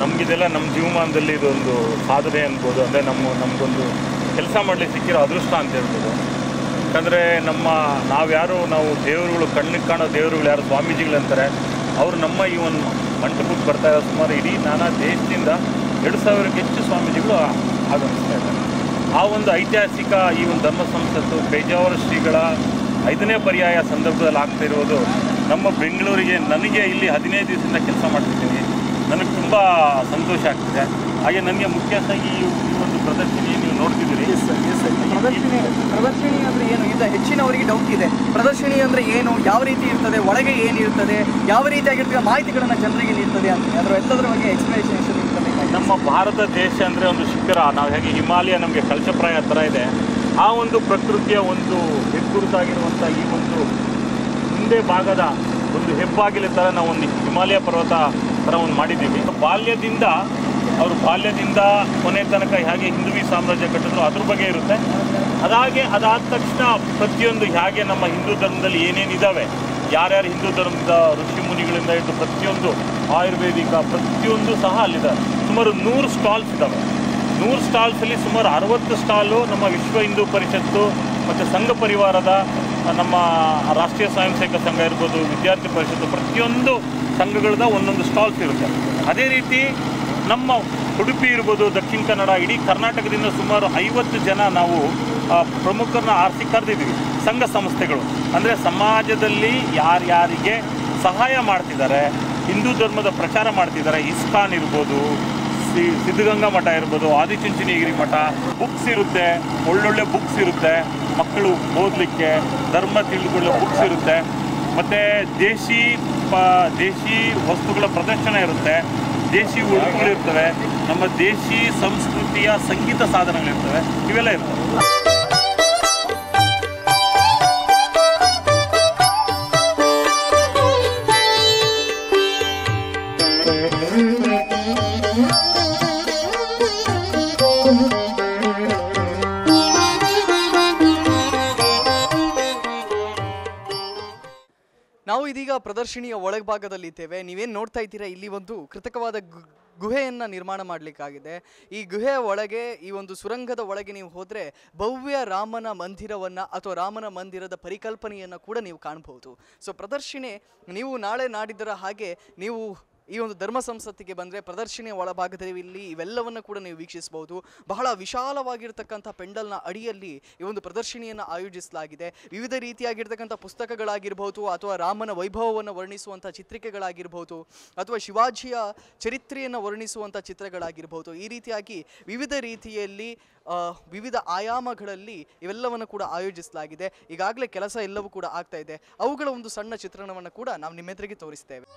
ನಮಗಿದೆಲ್ಲ ನಮ್ಮ ಜೀವಮಾನದಲ್ಲಿ ಇದೊಂದು ಸಾಧನೆ ಅನ್ಬೋದು. ಅಂದರೆ ನಮಗೊಂದು ಕೆಲಸ ಮಾಡಲಿಕ್ಕೆ ಸಿಕ್ಕಿರೋ ಅದೃಷ್ಟ ಅಂತ ಹೇಳ್ಬೋದು. ಯಾಕಂದರೆ ನಾವು ದೇವರುಗಳು, ಕಣ್ಣಿಗೆ ಕಾಣೋ ದೇವರುಗಳು ಯಾರು ಸ್ವಾಮೀಜಿಗಳಂತಾರೆ, ಅವರು ನಮ್ಮ ಈ ಒಂದು ಮಂಟಪಕ್ಕೆ ಬರ್ತಾ ಇರೋ ಸುಮಾರು ಇಡೀ ನಾನಾ ದೇಶದಿಂದ 2,000ಕ್ಕೆ ಹೆಚ್ಚು ಸ್ವಾಮೀಜಿಗಳು ಆಗಮಿಸ್ತಾ ಇದ್ದಾರೆ. ಆ ಒಂದು ಐತಿಹಾಸಿಕ ಈ ಒಂದು ಧರ್ಮ ಸಂಸತ್ತು ಪೇಜಾವರ ಶ್ರೀಗಳ 5ನೇ ಪರ್ಯಾಯ ಸಂದರ್ಭದಲ್ಲಿ ಆಗ್ತಿರೋದು ನಮ್ಮ ಬೆಂಗಳೂರಿಗೆ ನನಗೆ ಇಲ್ಲಿ 15 ದಿವಸದಿಂದ ಕೆಲಸ ಮಾಡ್ತಿದ್ದೀನಿ. ನನಗೆ ತುಂಬ ಸಂತೋಷ ಆಗ್ತಿದೆ. ಹಾಗೆ ನನಗೆ ಮುಖ್ಯವಾಗಿ ಈ ಒಂದು ಪ್ರದರ್ಶನಿ ನೀವು ನೋಡ್ತಿದ್ದೀರಿ. ಪ್ರದರ್ಶನಿ ಅಂದರೆ ಏನು ಇಂದ ಹೆಚ್ಚಿನವರಿಗೆ ಡೌಟ್ ಇದೆ. ಪ್ರದರ್ಶನಿ ಅಂದರೆ ಏನು, ಯಾವ ರೀತಿ ಇರ್ತದೆ, ಒಳಗೆ ಏನಿರ್ತದೆ, ಯಾವ ರೀತಿಯಾಗಿರ್ತದೆ ಮಾಹಿತಿಗಳನ್ನು ಜನರಿಗೆ ನೀಡ್ತದೆ ಅಂತ ಅದರ ಎಲ್ಲದರ ಬಗ್ಗೆ ಎಕ್ಸ್ಪ್ಲನೇಷನ್ ಇರ್ತದೆ. ನಮ್ಮ ಭಾರತ ದೇಶ ಅಂದರೆ ಒಂದು ಶಿಖರ. ನಾವು ಹೇಗೆ ಹಿಮಾಲಯ ನಮಗೆ ಕಳಶಪ್ರಾಯ ಥರ ಇದೆ, ಆ ಒಂದು ಪ್ರಕೃತಿಯ ಒಂದು ಹೆಗ್ಗುರುತಾಗಿರುವಂಥ ಈ ಒಂದು ಮುಂದೆ ಭಾಗದ ಒಂದು ಹೆಬ್ಬಾಗಿಲ ಥರ ನಾವು ಒಂದು ಹಿಮಾಲಯ ಪರ್ವತ ಥರ ಒಂದು ಮಾಡಿದ್ದೀವಿ. ಬಾಲ್ಯದಿಂದ ಕೊನೆ ತನಕ ಹೇಗೆ ಹಿಂದೂ ಸಾಮ್ರಾಜ್ಯ ಕಟ್ಟಿದ್ರು ಅದ್ರ ಬಗ್ಗೆ ಇರುತ್ತೆ. ಅದಾದ ತಕ್ಷಣ ಪ್ರತಿಯೊಂದು ಹೇಗೆ ನಮ್ಮ ಹಿಂದೂ ಧರ್ಮದಲ್ಲಿ ಏನೇನಿದ್ದಾವೆ, ಯಾರ್ಯಾರು ಹಿಂದೂ ಧರ್ಮದ ಋಷಿ ಮುನಿಗಳಿಂದ ಹಿಡಿದು ಪ್ರತಿಯೊಂದು ಆಯುರ್ವೇದಿಕ ಪ್ರತಿಯೊಂದು ಸಹ ಅಲ್ಲಿದೆ. ಸುಮಾರು 100 ಸ್ಟಾಲ್ಸ್ ಇದ್ದಾವೆ. 100 ಸ್ಟಾಲ್ಸಲ್ಲಿ ಸುಮಾರು 60 ಸ್ಟಾಲು ನಮ್ಮ ವಿಶ್ವ ಹಿಂದೂ ಪರಿಷತ್ತು ಮತ್ತು ಸಂಘ ಪರಿವಾರದ ನಮ್ಮ ರಾಷ್ಟ್ರೀಯ ಸ್ವಯಂ ಸೇವಕ ಸಂಘ ಇರ್ಬೋದು, ವಿದ್ಯಾರ್ಥಿ ಪರಿಷತ್ತು, ಪ್ರತಿಯೊಂದು ಸಂಘಗಳದ ಒಂದೊಂದು ಸ್ಟಾಲ್ಸ್ ಇರುತ್ತೆ. ಅದೇ ರೀತಿ ನಮ್ಮ ಉಡುಪಿ ಇರ್ಬೋದು, ದಕ್ಷಿಣ ಕನ್ನಡ, ಇಡೀ ಕರ್ನಾಟಕದಿಂದ ಸುಮಾರು 50 ಜನ ನಾವು ಪ್ರಮುಖರನ್ನ ಆರಿಸಿ ಕರೆದಿದ್ದೀವಿ. ಸಂಘ ಸಂಸ್ಥೆಗಳು ಅಂದರೆ ಸಮಾಜದಲ್ಲಿ ಯಾರ್ಯಾರಿಗೆ ಸಹಾಯ ಮಾಡ್ತಿದ್ದಾರೆ, ಹಿಂದೂ ಧರ್ಮದ ಪ್ರಚಾರ ಮಾಡ್ತಿದ್ದಾರೆ. ಇಸ್ಕಾನ್ ಇರ್ಬೋದು, ಸಿದ್ಧಗಂಗಾ ಮಠ ಇರ್ಬೋದು, ಆದಿಚುಂಚನಗಿರಿ ಮಠ, ಬುಕ್ಸ್ ಇರುತ್ತೆ, ಒಳ್ಳೊಳ್ಳೆ ಬುಕ್ಸ್ ಇರುತ್ತೆ, ಮಕ್ಕಳು ಓದಲಿಕ್ಕೆ ಧರ್ಮ ತಿಳಿದುಕೊಳ್ಳೋ ಬುಕ್ಸ್ ಇರುತ್ತೆ. ಮತ್ತು ದೇಶಿ ವಸ್ತುಗಳ ಪ್ರದರ್ಶನ ಇರುತ್ತೆ, ದೇಶಿ ಉಡುಪುಗಳಿರ್ತವೆ, ನಮ್ಮ ದೇಶಿ ಸಂಸ್ಕೃತಿಯ ಸಂಗೀತ ಸಾಧನಗಳಿರ್ತವೆ, ಇವೆಲ್ಲ ಇರ್ತವೆ. ನಾವು ಇದೀಗ ಪ್ರದರ್ಶನಿಯ ಒಳಭಾಗದಲ್ಲಿದ್ದೇವೆ. ನೀವೇನು ನೋಡ್ತಾ ಇದ್ದೀರಾ, ಇಲ್ಲಿ ಒಂದು ಕೃತಕವಾದ ಗುಹೆಯನ್ನು ನಿರ್ಮಾಣ ಮಾಡಲಿಕ್ಕಾಗಿದೆ. ಈ ಗುಹೆಯ ಒಳಗೆ, ಈ ಒಂದು ಸುರಂಗದ ಒಳಗೆ ನೀವು ಹೋದರೆ ಭವ್ಯ ರಾಮನ ಮಂದಿರವನ್ನು ಅಥವಾ ರಾಮನ ಮಂದಿರದ ಪರಿಕಲ್ಪನೆಯನ್ನು ಕೂಡ ನೀವು ಕಾಣಬಹುದು. ಸೊ ಪ್ರದರ್ಶನಿ ನೀವು ನಾಳೆ ನಾಡಿದ್ದರ ಹಾಗೆ ನೀವು ಈ ಒಂದು ಧರ್ಮ ಸಂಸತ್ತಿಗೆ ಬಂದರೆ ಪ್ರದರ್ಶನಿಯ ಒಳಭಾಗದಲ್ಲಿ ಇಲ್ಲಿ ಇವೆಲ್ಲವನ್ನು ಕೂಡ ನೀವು ವೀಕ್ಷಿಸಬಹುದು. ಬಹಳ ವಿಶಾಲವಾಗಿರ್ತಕ್ಕಂಥ ಪೆಂಡಲ್ನ ಅಡಿಯಲ್ಲಿ ಈ ಒಂದು ಪ್ರದರ್ಶನಿಯನ್ನು ಆಯೋಜಿಸಲಾಗಿದೆ. ವಿವಿಧ ರೀತಿಯಾಗಿರ್ತಕ್ಕಂಥ ಪುಸ್ತಕಗಳಾಗಿರ್ಬೋದು, ಅಥವಾ ರಾಮನ ವೈಭವವನ್ನು ವರ್ಣಿಸುವಂಥ ಚಿತ್ರಿಕೆಗಳಾಗಿರ್ಬೋದು, ಅಥವಾ ಶಿವಾಜಿಯ ಚರಿತ್ರೆಯನ್ನು ವರ್ಣಿಸುವಂಥ ಚಿತ್ರಗಳಾಗಿರ್ಬೋದು. ಈ ರೀತಿಯಾಗಿ ವಿವಿಧ ರೀತಿಯಲ್ಲಿ ವಿವಿಧ ಆಯಾಮಗಳಲ್ಲಿ ಇವೆಲ್ಲವನ್ನು ಕೂಡ ಆಯೋಜಿಸಲಾಗಿದೆ. ಈಗಾಗಲೇ ಕೆಲಸ ಎಲ್ಲವೂ ಕೂಡ ಆಗ್ತಾ ಇದೆ. ಅವುಗಳ ಒಂದು ಸಣ್ಣ ಚಿತ್ರಣವನ್ನು ಕೂಡ ನಾವು ನಿಮ್ಮೆದುರಿಗೆ ತೋರಿಸ್ತೇವೆ.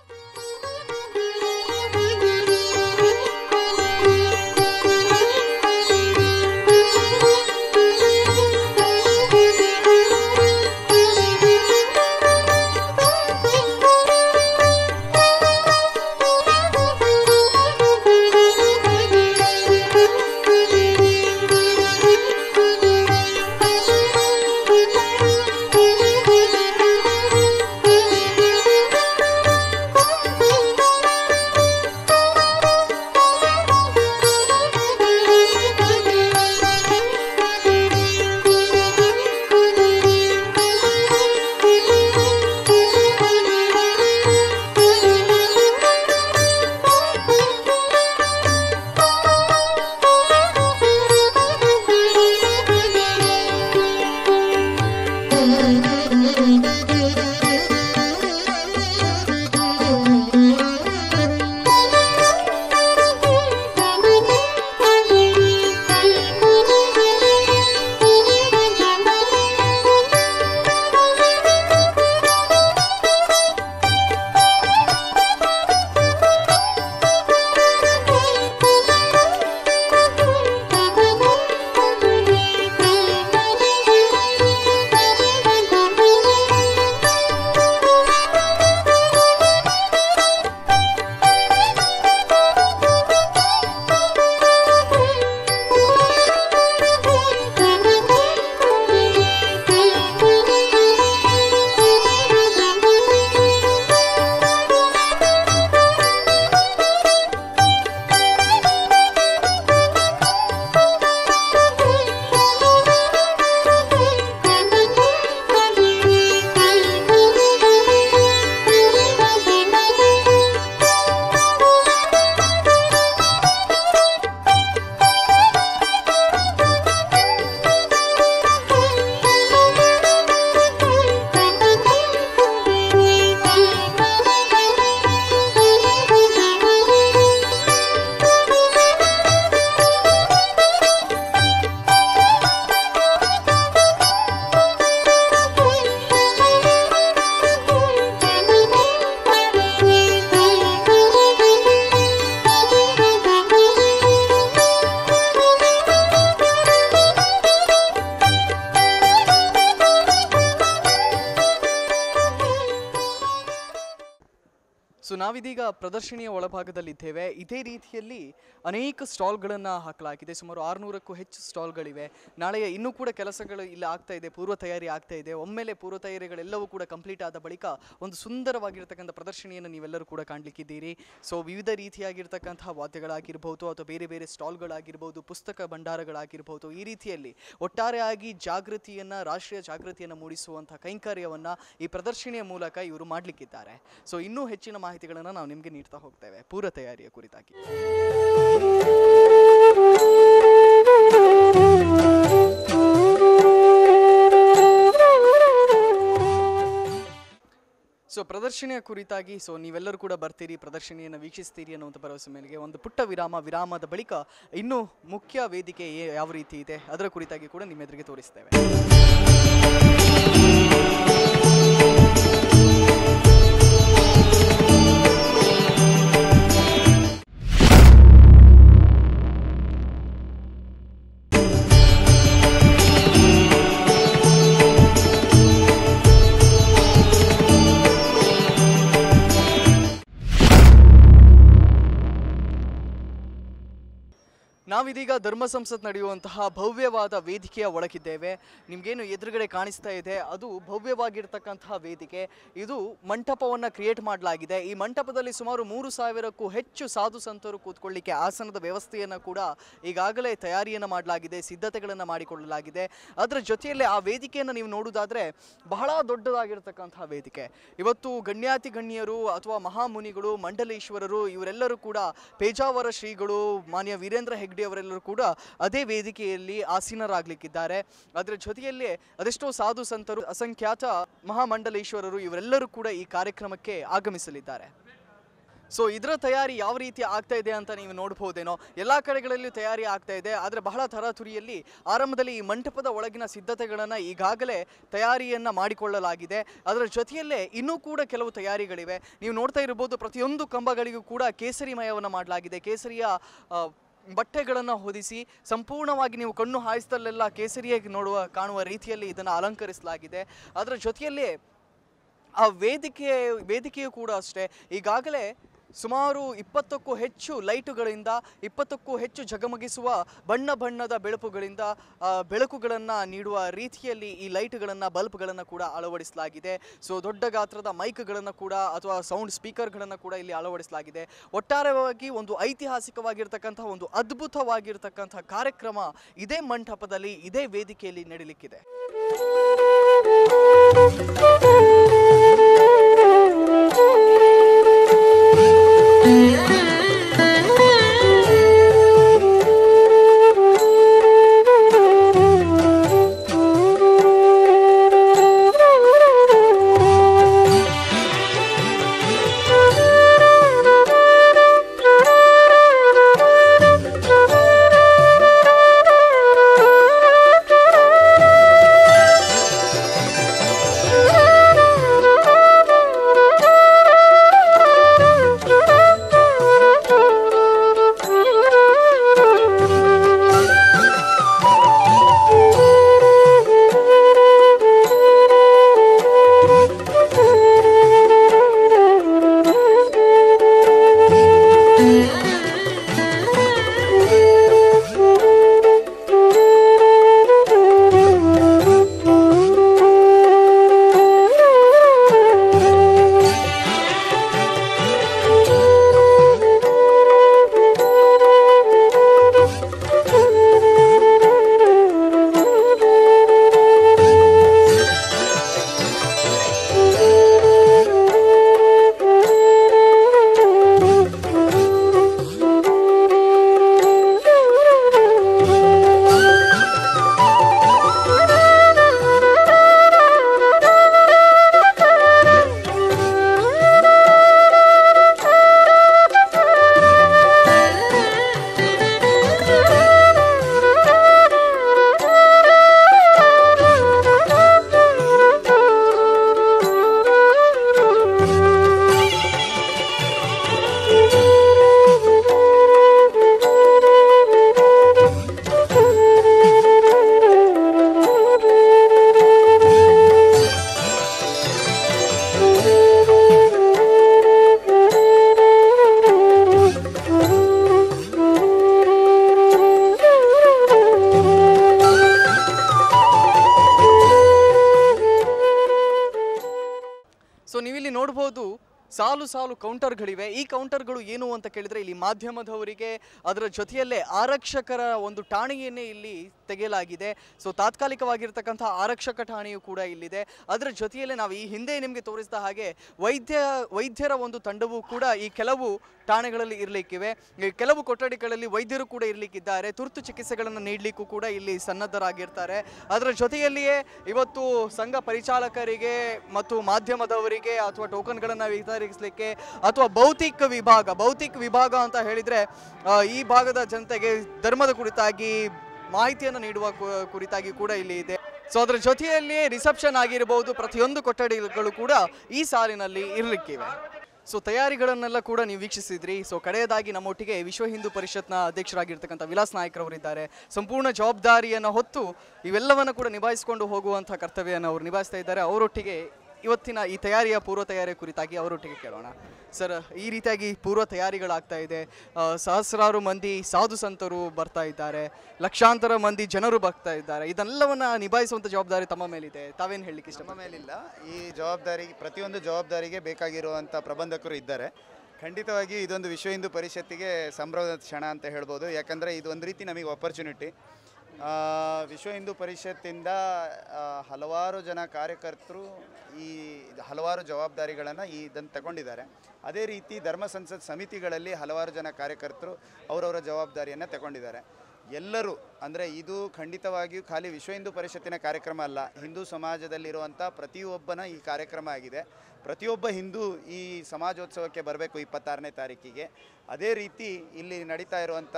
ಸೊ ನಾವಿದೀಗ ಪ್ರದರ್ಶನಿಯ ಒಳಭಾಗದಲ್ಲಿದ್ದೇವೆ. ಇದೇ ರೀತಿಯಲ್ಲಿ ಅನೇಕ ಸ್ಟಾಲ್ಗಳನ್ನು ಹಾಕಲಾಗಿದೆ. ಸುಮಾರು 600ಕ್ಕೂ ಹೆಚ್ಚು ಸ್ಟಾಲ್ಗಳಿವೆ. ನಾಳೆಯ ಇನ್ನೂ ಕೂಡ ಕೆಲಸಗಳು ಇಲ್ಲಿ ಆಗ್ತಾ ಇದೆ, ಪೂರ್ವ ತಯಾರಿ ಆಗ್ತಾ ಇದೆ. ಒಮ್ಮೆಲೆ ಪೂರ್ವ ತಯಾರಿಗಳೆಲ್ಲವೂ ಕೂಡ ಕಂಪ್ಲೀಟ್ ಆದ ಬಳಿಕ ಒಂದು ಸುಂದರವಾಗಿರ್ತಕ್ಕಂಥ ಪ್ರದರ್ಶನಿಯನ್ನು ನೀವೆಲ್ಲರೂ ಕೂಡ ಕಾಣಲಿಕ್ಕಿದ್ದೀರಿ. ಸೊ ವಿವಿಧ ರೀತಿಯಾಗಿರ್ತಕ್ಕಂತಹ ವಾದ್ಯಗಳಾಗಿರ್ಬೋದು ಅಥವಾ ಬೇರೆ ಬೇರೆ ಸ್ಟಾಲ್ಗಳಾಗಿರ್ಬೋದು, ಪುಸ್ತಕ ಭಂಡಾರಗಳಾಗಿರ್ಬೋದು, ಈ ರೀತಿಯಲ್ಲಿ ಒಟ್ಟಾರೆಯಾಗಿ ಜಾಗೃತಿಯನ್ನು, ರಾಷ್ಟ್ರೀಯ ಜಾಗೃತಿಯನ್ನು ಮೂಡಿಸುವಂಥ ಕೈಂಕರ್ಯವನ್ನು ಈ ಪ್ರದರ್ಶನಿಯ ಮೂಲಕ ಇವರು ಮಾಡಲಿಕ್ಕಿದ್ದಾರೆ. ಸೊ ಇನ್ನೂ ಹೆಚ್ಚಿನ ಮಾಹಿತಿಗಳನ್ನು ನಾವು ನಿಮಗೆ ನೀಡ್ತಾ ಹೋಗ್ತೇವೆ ಪೂರ್ವ ತಯಾರಿಯ ಕುರಿತಾಗಿ. ಸೊ ಪ್ರದರ್ಶನಿಯ ಕುರಿತಾಗಿ ನೀವೆಲ್ಲರೂ ಕೂಡ ಬರ್ತೀರಿ, ಪ್ರದರ್ಶನಿಯನ್ನು ವೀಕ್ಷಿಸ್ತೀರಿ ಅನ್ನುವಂಥ ಭರವಸೆ ಮೇಲೆಗೆ ಒಂದು ಪುಟ್ಟ ವಿರಾಮದ ಬಳಿಕ ಇನ್ನೂ ಮುಖ್ಯ ವೇದಿಕೆ ಯಾವ ರೀತಿ ಇದೆ ಅದರ ಕುರಿತಾಗಿ ಕೂಡ ನಿಮ್ಮ ಎದುರಿಗೆ ತೋರಿಸ್ತೇವೆ. ನಾವಿದೀಗ ಧರ್ಮ ಸಂಸತ್ ನಡೆಯುವಂತಹ ಭವ್ಯವಾದ ವೇದಿಕೆಯ ಒಳಗಿದ್ದೇವೆ. ನಿಮಗೇನು ಎದುರುಗಡೆ ಕಾಣಿಸ್ತಾ ಇದೆ ಅದು ಭವ್ಯವಾಗಿರ್ತಕ್ಕಂತಹ ವೇದಿಕೆ. ಇದು ಮಂಟಪವನ್ನು ಕ್ರಿಯೇಟ್ ಮಾಡಲಾಗಿದೆ. ಈ ಮಂಟಪದಲ್ಲಿ ಸುಮಾರು 3000ಕ್ಕೂ ಹೆಚ್ಚು ಸಾಧು ಸಂತರು ಕೂತ್ಕೊಳ್ಳಿಕ್ಕೆ ಆಸನದ ವ್ಯವಸ್ಥೆಯನ್ನು ಕೂಡ ಈಗಾಗಲೇ ತಯಾರಿಯನ್ನು ಮಾಡಲಾಗಿದೆ, ಸಿದ್ಧತೆಗಳನ್ನು ಮಾಡಿಕೊಳ್ಳಲಾಗಿದೆ. ಅದರ ಜೊತೆಯಲ್ಲೇ ಆ ವೇದಿಕೆಯನ್ನು ನೀವು ನೋಡುವುದಾದರೆ ಬಹಳ ದೊಡ್ಡದಾಗಿರ್ತಕ್ಕಂತಹ ವೇದಿಕೆ. ಇವತ್ತು ಗಣ್ಯಾತಿ ಗಣ್ಯರು ಅಥವಾ ಮಹಾಮುನಿಗಳು, ಮಂಡಲೇಶ್ವರರು ಇವರೆಲ್ಲರೂ ಕೂಡ, ಪೇಜಾವರ ಶ್ರೀಗಳು, ಮಾನ್ಯ ವೀರೇಂದ್ರ ಹೆಗ್ಡೆ ಅವರೆಲ್ಲರೂ ಕೂಡ ಅದೇ ವೇದಿಕೆಯಲ್ಲಿ ಆಸೀನರಾಗಲಿಕ್ಕಿದ್ದಾರೆ. ಅದರ ಜೊತೆಯಲ್ಲೇ ಅದೆಷ್ಟೋ ಸಾಧು ಸಂತರು, ಅಸಂಖ್ಯಾತ ಮಹಾಮಂಡಲೇಶ್ವರರು ಇವರೆಲ್ಲರೂ ಕೂಡ ಈ ಕಾರ್ಯಕ್ರಮಕ್ಕೆ ಆಗಮಿಸಲಿದ್ದಾರೆ. ಸೊ ಇದರ ತಯಾರಿ ಯಾವ ರೀತಿ ಆಗ್ತಾ ಇದೆ ಅಂತ ನೀವು ನೋಡ್ಬೋದೇನೋ. ಎಲ್ಲ ಕಡೆಗಳಲ್ಲೂ ತಯಾರಿ ಆಗ್ತಾ ಇದೆ, ಆದರೆ ಬಹಳ ತರಾತುರಿಯಲ್ಲಿ ಆರಂಭದಲ್ಲಿ ಈ ಮಂಟಪದ ಒಳಗಿನ ಸಿದ್ಧತೆಗಳನ್ನು ಈಗಾಗಲೇ ತಯಾರಿಯನ್ನು ಮಾಡಿಕೊಳ್ಳಲಾಗಿದೆ. ಅದರ ಜೊತೆಯಲ್ಲೇ ಇನ್ನೂ ಕೂಡ ಕೆಲವು ತಯಾರಿಗಳಿವೆ. ನೀವು ನೋಡ್ತಾ ಇರ್ಬೋದು, ಪ್ರತಿಯೊಂದು ಕಂಬಗಳಿಗೂ ಕೂಡ ಕೇಸರಿಮಯವನ್ನು ಮಾಡಲಾಗಿದೆ. ಕೇಸರಿಯ ಬಟ್ಟೆಗಳನ್ನು ಹೊದಿಸಿ ಸಂಪೂರ್ಣವಾಗಿ ನೀವು ಕಣ್ಣು ಹಾಯಿಸಿದಲ್ಲೆಲ್ಲ ಕೇಸರಿಯಾಗಿ ಕಾಣುವ ರೀತಿಯಲ್ಲಿ ಇದನ್ನು ಅಲಂಕರಿಸಲಾಗಿದೆ. ಅದರ ಜೊತೆಯಲ್ಲೇ ಆ ವೇದಿಕೆಯು ಕೂಡ ಅಷ್ಟೇ ಈಗಾಗಲೇ ಸುಮಾರು 20ಕ್ಕೂ ಹೆಚ್ಚು ಲೈಟುಗಳಿಂದ, 20ಕ್ಕೂ ಹೆಚ್ಚು ಝಗಮಗಿಸುವ ಬಣ್ಣದ ಬೆಳಕುಗಳನ್ನು ನೀಡುವ ರೀತಿಯಲ್ಲಿ ಈ ಲೈಟ್ಗಳನ್ನು, ಬಲ್ಬ್ಗಳನ್ನು ಕೂಡ ಅಳವಡಿಸಲಾಗಿದೆ. ಸೊ ದೊಡ್ಡ ಗಾತ್ರದ ಮೈಕ್ಗಳನ್ನು ಕೂಡ ಅಥವಾ ಸೌಂಡ್ ಸ್ಪೀಕರ್ಗಳನ್ನು ಕೂಡ ಇಲ್ಲಿ ಅಳವಡಿಸಲಾಗಿದೆ. ಒಟ್ಟಾರೆಯಾಗಿ ಒಂದು ಐತಿಹಾಸಿಕವಾಗಿರ್ತಕ್ಕಂಥ, ಒಂದು ಅದ್ಭುತವಾಗಿರ್ತಕ್ಕಂಥ ಕಾರ್ಯಕ್ರಮ ಇದೇ ಮಂಟಪದಲ್ಲಿ, ಇದೇ ವೇದಿಕೆಯಲ್ಲಿ ನಡೆಯಲಿಕ್ಕಿದೆ. Oh ಸೊ ನೀವಿಲ್ಲಿ ನೋಡ್ಬೋದು ಸಾಲು ಸಾಲು ಕೌಂಟರ್ಗಳಿವೆ. ಈ ಕೌಂಟರ್ಗಳು ಏನು ಅಂತ ಕೇಳಿದರೆ ಇಲ್ಲಿ ಮಾಧ್ಯಮದವರಿಗೆ ಅದರ ಜೊತೆಯಲ್ಲೇ ಆರಕ್ಷಕರ ಒಂದು ಠಾಣೆಯನ್ನೇ ಇಲ್ಲಿ ತೆಗೆಯಲಾಗಿದೆ. ಸೊ ತಾತ್ಕಾಲಿಕವಾಗಿರ್ತಕ್ಕಂಥ ಆರಕ್ಷಕ ಠಾಣೆಯು ಕೂಡ ಇಲ್ಲಿದೆ. ಅದರ ಜೊತೆಯಲ್ಲೇ ನಾವು ಈ ಹಿಂದೆ ನಿಮಗೆ ತೋರಿಸಿದ ಹಾಗೆ ವೈದ್ಯರ ಒಂದು ತಂಡವು ಕೂಡ ಈ ಕೆಲವು ಠಾಣೆಗಳಲ್ಲಿ ಇರಲಿಕ್ಕಿವೆ. ಕೆಲವು ಕೊಠಡಿಗಳಲ್ಲಿ ವೈದ್ಯರು ಕೂಡ ಇರಲಿಕ್ಕಿದ್ದಾರೆ. ತುರ್ತು ಚಿಕಿತ್ಸೆಗಳನ್ನು ನೀಡಲಿಕ್ಕೂ ಕೂಡ ಇಲ್ಲಿ ಸನ್ನದ್ಧರಾಗಿರ್ತಾರೆ. ಅದರ ಜೊತೆಯಲ್ಲಿಯೇ ಇವತ್ತು ಸಂಘ ಪರಿಚಾಲಕರಿಗೆ ಮತ್ತು ಮಾಧ್ಯಮದವರಿಗೆ ಅಥವಾ ಟೋಕನ್ಗಳನ್ನು ವಿತರಿಸಲಿಕ್ಕೆ ಅಥವಾ ಭೌತಿಕ ವಿಭಾಗ ಅಂತ ಹೇಳಿದರೆ ಈ ಭಾಗದ ಜನತೆಗೆ ಧರ್ಮದ ಕುರಿತಾಗಿ ಮಾಹಿತಿಯನ್ನು ನೀಡುವ ಕುರಿತಾಗಿ ಕೂಡ ಇಲ್ಲಿ ಇದೆ. ಸೊ ಅದರ ಜೊತೆಯಲ್ಲಿಯೇ ರಿಸೆಪ್ಷನ್ ಆಗಿರಬಹುದು, ಪ್ರತಿಯೊಂದು ಕೊಠಡಿಗಳು ಕೂಡ ಈ ಸಾಲಿನಲ್ಲಿ ಇರಲಿಕ್ಕಿವೆ. ಸೊ ತಯಾರಿಗಳನ್ನೆಲ್ಲ ಕೂಡ ನೀವು ವೀಕ್ಷಿಸಿದ್ರಿ. ಸೊ ಕಡೆಯದಾಗಿ ನಮ್ಮೊಟ್ಟಿಗೆ ವಿಶ್ವ ಹಿಂದೂ ಪರಿಷತ್ನ ಅಧ್ಯಕ್ಷರಾಗಿರ್ತಕ್ಕಂಥ ವಿಲಾಸ್ ನಾಯ್ಕರವರಿದ್ದಾರೆ. ಸಂಪೂರ್ಣ ಜವಾಬ್ದಾರಿಯನ್ನು ಹೊತ್ತು ಇವೆಲ್ಲವನ್ನು ಕೂಡ ನಿಭಾಯಿಸಿಕೊಂಡು ಹೋಗುವಂಥ ಕರ್ತವ್ಯವನ್ನು ಅವರು ನಿಭಾಯಿಸ್ತಾ ಇದ್ದಾರೆ. ಅವರೊಟ್ಟಿಗೆ ಇವತ್ತಿನ ಈ ತಯಾರಿಯ ಪೂರ್ವ ತಯಾರಿಯ ಕುರಿತಾಗಿ ಅವರೊಟ್ಟಿಗೆ ಕೇಳೋಣ. ಸರ್, ಈ ರೀತಿಯಾಗಿ ಪೂರ್ವ ತಯಾರಿಗಳಾಗ್ತಾ ಇದೆ, ಸಹಸ್ರಾರು ಮಂದಿ ಸಾಧು ಸಂತರು ಬರ್ತಾ ಇದ್ದಾರೆ, ಲಕ್ಷಾಂತರ ಮಂದಿ ಜನರು ಬರ್ತಾ ಇದ್ದಾರೆ, ಇದೆಲ್ಲವನ್ನ ನಿಭಾಯಿಸುವಂಥ ಜವಾಬ್ದಾರಿ ತಮ್ಮ ಮೇಲಿದೆ. ತಾವೇನು ಹೇಳಲಿಕ್ಕೆ ಇಷ್ಟ? ನಮ್ಮ ಮೇಲಿಲ್ಲ. ಈ ಜವಾಬ್ದಾರಿ, ಪ್ರತಿಯೊಂದು ಜವಾಬ್ದಾರಿಗೆ ಬೇಕಾಗಿರುವಂಥ ಪ್ರಬಂಧಕರು ಇದ್ದಾರೆ. ಖಂಡಿತವಾಗಿ ಇದೊಂದು ವಿಶ್ವ ಹಿಂದೂ ಪರಿಷತ್ತಿಗೆ ಸಂಭ್ರಮದ ಕ್ಷಣ ಅಂತ ಹೇಳ್ಬೋದು. ಯಾಕಂದರೆ ಇದು ಒಂದು ರೀತಿ ನಮಗೆ ಆಪರ್ಚುನಿಟಿ. ವಿಶ್ವ ಹಿಂದೂ ಪರಿಷತ್ತಿಂದ ಹಲವಾರು ಜನ ಕಾರ್ಯಕರ್ತರು ಈ ಹಲವಾರು ಜವಾಬ್ದಾರಿಗಳನ್ನು ಇದನ್ನು ತಗೊಂಡಿದ್ದಾರೆ. ಅದೇ ರೀತಿ ಧರ್ಮ ಸಂಸತ್ ಸಮಿತಿಗಳಲ್ಲಿ ಹಲವಾರು ಜನ ಕಾರ್ಯಕರ್ತರು ಅವರವರ ಜವಾಬ್ದಾರಿಯನ್ನು ತಗೊಂಡಿದ್ದಾರೆ. ಎಲ್ಲರೂ ಅಂದರೆ ಇದು ಖಂಡಿತವಾಗಿಯೂ ಖಾಲಿ ವಿಶ್ವ ಹಿಂದೂ ಪರಿಷತ್ತಿನ ಕಾರ್ಯಕ್ರಮ ಅಲ್ಲ, ಹಿಂದೂ ಸಮಾಜದಲ್ಲಿರುವಂಥ ಪ್ರತಿಯೊಬ್ಬನ ಈ ಕಾರ್ಯಕ್ರಮ ಆಗಿದೆ. ಪ್ರತಿಯೊಬ್ಬ ಹಿಂದೂ ಈ ಸಮಾಜೋತ್ಸವಕ್ಕೆ ಬರಬೇಕು 26ನೇ ತಾರೀಕಿಗೆ. ಅದೇ ರೀತಿ ಇಲ್ಲಿ ನಡೀತಾ ಇರುವಂಥ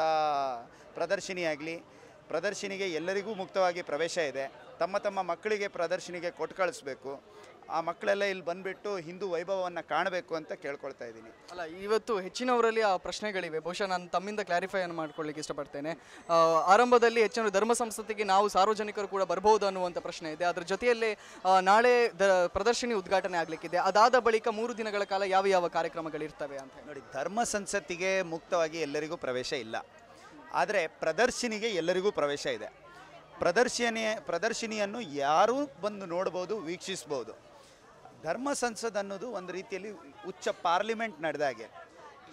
ಪ್ರದರ್ಶನಿಗೆ ಎಲ್ಲರಿಗೂ ಮುಕ್ತವಾಗಿ ಪ್ರವೇಶ ಇದೆ. ತಮ್ಮ ತಮ್ಮ ಮಕ್ಕಳಿಗೆ ಪ್ರದರ್ಶನಿಗೆ ಕೊಟ್ಟು ಕಳಿಸ್ಬೇಕು. ಆ ಮಕ್ಕಳೆಲ್ಲ ಇಲ್ಲಿ ಬಂದುಬಿಟ್ಟು ಹಿಂದೂ ವೈಭವವನ್ನು ಕಾಣಬೇಕು ಅಂತ ಕೇಳ್ಕೊಳ್ತಾ ಇದ್ದೀನಿ. ಅಲ್ಲ, ಇವತ್ತು ಹೆಚ್ಚಿನವರಲ್ಲಿ ಆ ಪ್ರಶ್ನೆಗಳಿವೆ. ಬಹುಶಃ ನಾನು ತಮ್ಮಿಂದ ಕ್ಲಾರಿಫೈಯನ್ನು ಮಾಡ್ಕೊಳ್ಳಿಕ್ಕೆ ಇಷ್ಟಪಡ್ತೇನೆ. ಆರಂಭದಲ್ಲಿ ಹೆಚ್ಚಿನ ಧರ್ಮ ಸಂಸ್ಥೆಗೆ ನಾವು ಸಾರ್ವಜನಿಕರು ಕೂಡ ಬರ್ಬೋದು ಅನ್ನುವಂಥ ಪ್ರಶ್ನೆ ಇದೆ. ಅದರ ಜೊತೆಯಲ್ಲೇ ನಾಳೆ ಪ್ರದರ್ಶನಿ ಉದ್ಘಾಟನೆ ಆಗಲಿಕ್ಕಿದೆ. ಅದಾದ ಬಳಿಕ 3 ದಿನಗಳ ಕಾಲ ಯಾವ ಕಾರ್ಯಕ್ರಮಗಳಿರ್ತವೆ ಅಂತ ನೋಡಿ. ಧರ್ಮ ಸಂಸತ್ತಿಗೆ ಮುಕ್ತವಾಗಿ ಎಲ್ಲರಿಗೂ ಪ್ರವೇಶ ಇಲ್ಲ, ಆದರೆ ಪ್ರದರ್ಶನಿಗೆ ಎಲ್ಲರಿಗೂ ಪ್ರವೇಶ ಇದೆ. ಪ್ರದರ್ಶನಿಯನ್ನು ಯಾರೂ ಬಂದು ನೋಡ್ಬೋದು, ವೀಕ್ಷಿಸ್ಬೋದು. ಧರ್ಮ ಸಂಸದ್ ಅನ್ನೋದು ಒಂದು ರೀತಿಯಲ್ಲಿ ಉಚ್ಚ ಪಾರ್ಲಿಮೆಂಟ್ ನಡೆದಾಗೆ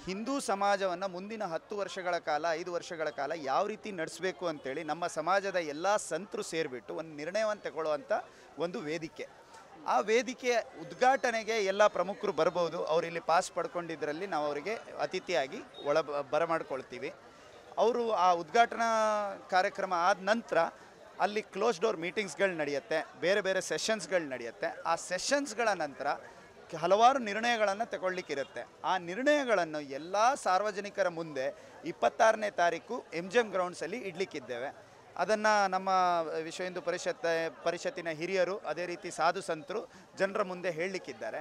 ಹಿಂದೂ ಸಮಾಜವನ್ನು ಮುಂದಿನ 10 ವರ್ಷಗಳ ಕಾಲ 5 ವರ್ಷಗಳ ಕಾಲ ಯಾವ ರೀತಿ ನಡೆಸಬೇಕು ಅಂತೇಳಿ ನಮ್ಮ ಸಮಾಜದ ಎಲ್ಲ ಸಂತರು ಸೇರಿಬಿಟ್ಟು ಒಂದು ನಿರ್ಣಯವನ್ನು ತಗೊಳ್ಳುವಂಥ ಒಂದು ವೇದಿಕೆ. ಆ ವೇದಿಕೆಯ ಉದ್ಘಾಟನೆಗೆ ಎಲ್ಲ ಪ್ರಮುಖರು ಬರ್ಬೋದು. ಅವರು ಇಲ್ಲಿ ಪಾಸ್ ಪಡ್ಕೊಂಡಿದ್ದರಲ್ಲಿ ನಾವು ಅವರಿಗೆ ಅತಿಥಿಯಾಗಿ ಬರಮಾಡ್ಕೊಳ್ತೀವಿ. ಅವರು ಆ ಉದ್ಘಾಟನಾ ಕಾರ್ಯಕ್ರಮ ಆದ ನಂತರ ಅಲ್ಲಿ ಕ್ಲೋಸ್ ಡೋರ್ ಮೀಟಿಂಗ್ಸ್ಗಳು ನಡೆಯುತ್ತೆ, ಬೇರೆ ಬೇರೆ ಸೆಷನ್ಸ್ಗಳು ನಡೆಯುತ್ತೆ. ಆ ಸೆಷನ್ಸ್ಗಳ ನಂತರ ಹಲವಾರು ನಿರ್ಣಯಗಳನ್ನು ತಗೊಳ್ಳಿಕ್ಕಿರುತ್ತೆ. ಆ ನಿರ್ಣಯಗಳನ್ನು ಎಲ್ಲ ಸಾರ್ವಜನಿಕರ ಮುಂದೆ 26ನೇ ತಾರೀಕು MGM ಗ್ರೌಂಡ್ಸಲ್ಲಿ ಇಡಲಿಕ್ಕಿದ್ದೇವೆ. ಅದನ್ನು ನಮ್ಮ ವಿಶ್ವ ಹಿಂದೂ ಪರಿಷತ್ತಿನ ಹಿರಿಯರು, ಅದೇ ರೀತಿ ಸಾಧು ಸಂತರು ಜನರ ಮುಂದೆ ಹೇಳಲಿಕ್ಕಿದ್ದಾರೆ.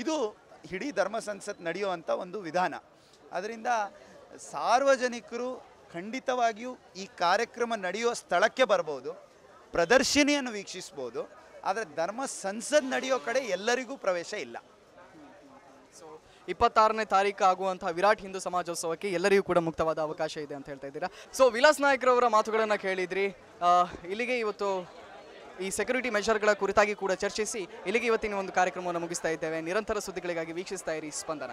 ಇದು ಇಡೀ ಧರ್ಮ ಸಂಸತ್ ನಡೆಯುವಂಥ ಒಂದು ವಿಧಾನ. ಅದರಿಂದ ಸಾರ್ವಜನಿಕರು ಖಂಡಿತವಾಗಿಯೂ ಈ ಕಾರ್ಯಕ್ರಮ ನಡೆಯುವ ಸ್ಥಳಕ್ಕೆ ಬರ್ಬೋದು, ಪ್ರದರ್ಶನಿಯನ್ನು ವೀಕ್ಷಿಸ್ಬೋದು. ಆದರೆ ಧರ್ಮ ಸಂಸದ್ ನಡೆಯೋ ಕಡೆ ಎಲ್ಲರಿಗೂ ಪ್ರವೇಶ ಇಲ್ಲ. ಸೊ 26ನೇ ತಾರೀಕು ಆಗುವಂತಹ ವಿರಾಟ್ ಹಿಂದೂ ಸಮಾಜೋತ್ಸವಕ್ಕೆ ಎಲ್ಲರಿಗೂ ಕೂಡ ಮುಕ್ತವಾದ ಅವಕಾಶ ಇದೆ ಅಂತ ಹೇಳ್ತಾ ಇದ್ದೀರಾ. ಸೊ ವಿಲಾಸ್ ನಾಯ್ಕರವರ ಮಾತುಗಳನ್ನು ಕೇಳಿದ್ರಿ. ಇಲ್ಲಿಗೆ ಇವತ್ತು ಈ ಸೆಕ್ಯೂರಿಟಿ ಮೆಷರ್ಗಳ ಕುರಿತಾಗಿ ಕೂಡ ಚರ್ಚಿಸಿ ಇಲ್ಲಿಗೆ ಇವತ್ತಿನ ಒಂದು ಕಾರ್ಯಕ್ರಮವನ್ನು ಮುಗಿಸ್ತಾ ಇದ್ದೇವೆ. ನಿರಂತರ ಸುದ್ದಿಗಳಿಗಾಗಿ ವೀಕ್ಷಿಸ್ತಾ ಇರಿ ಸ್ಪಂದನ.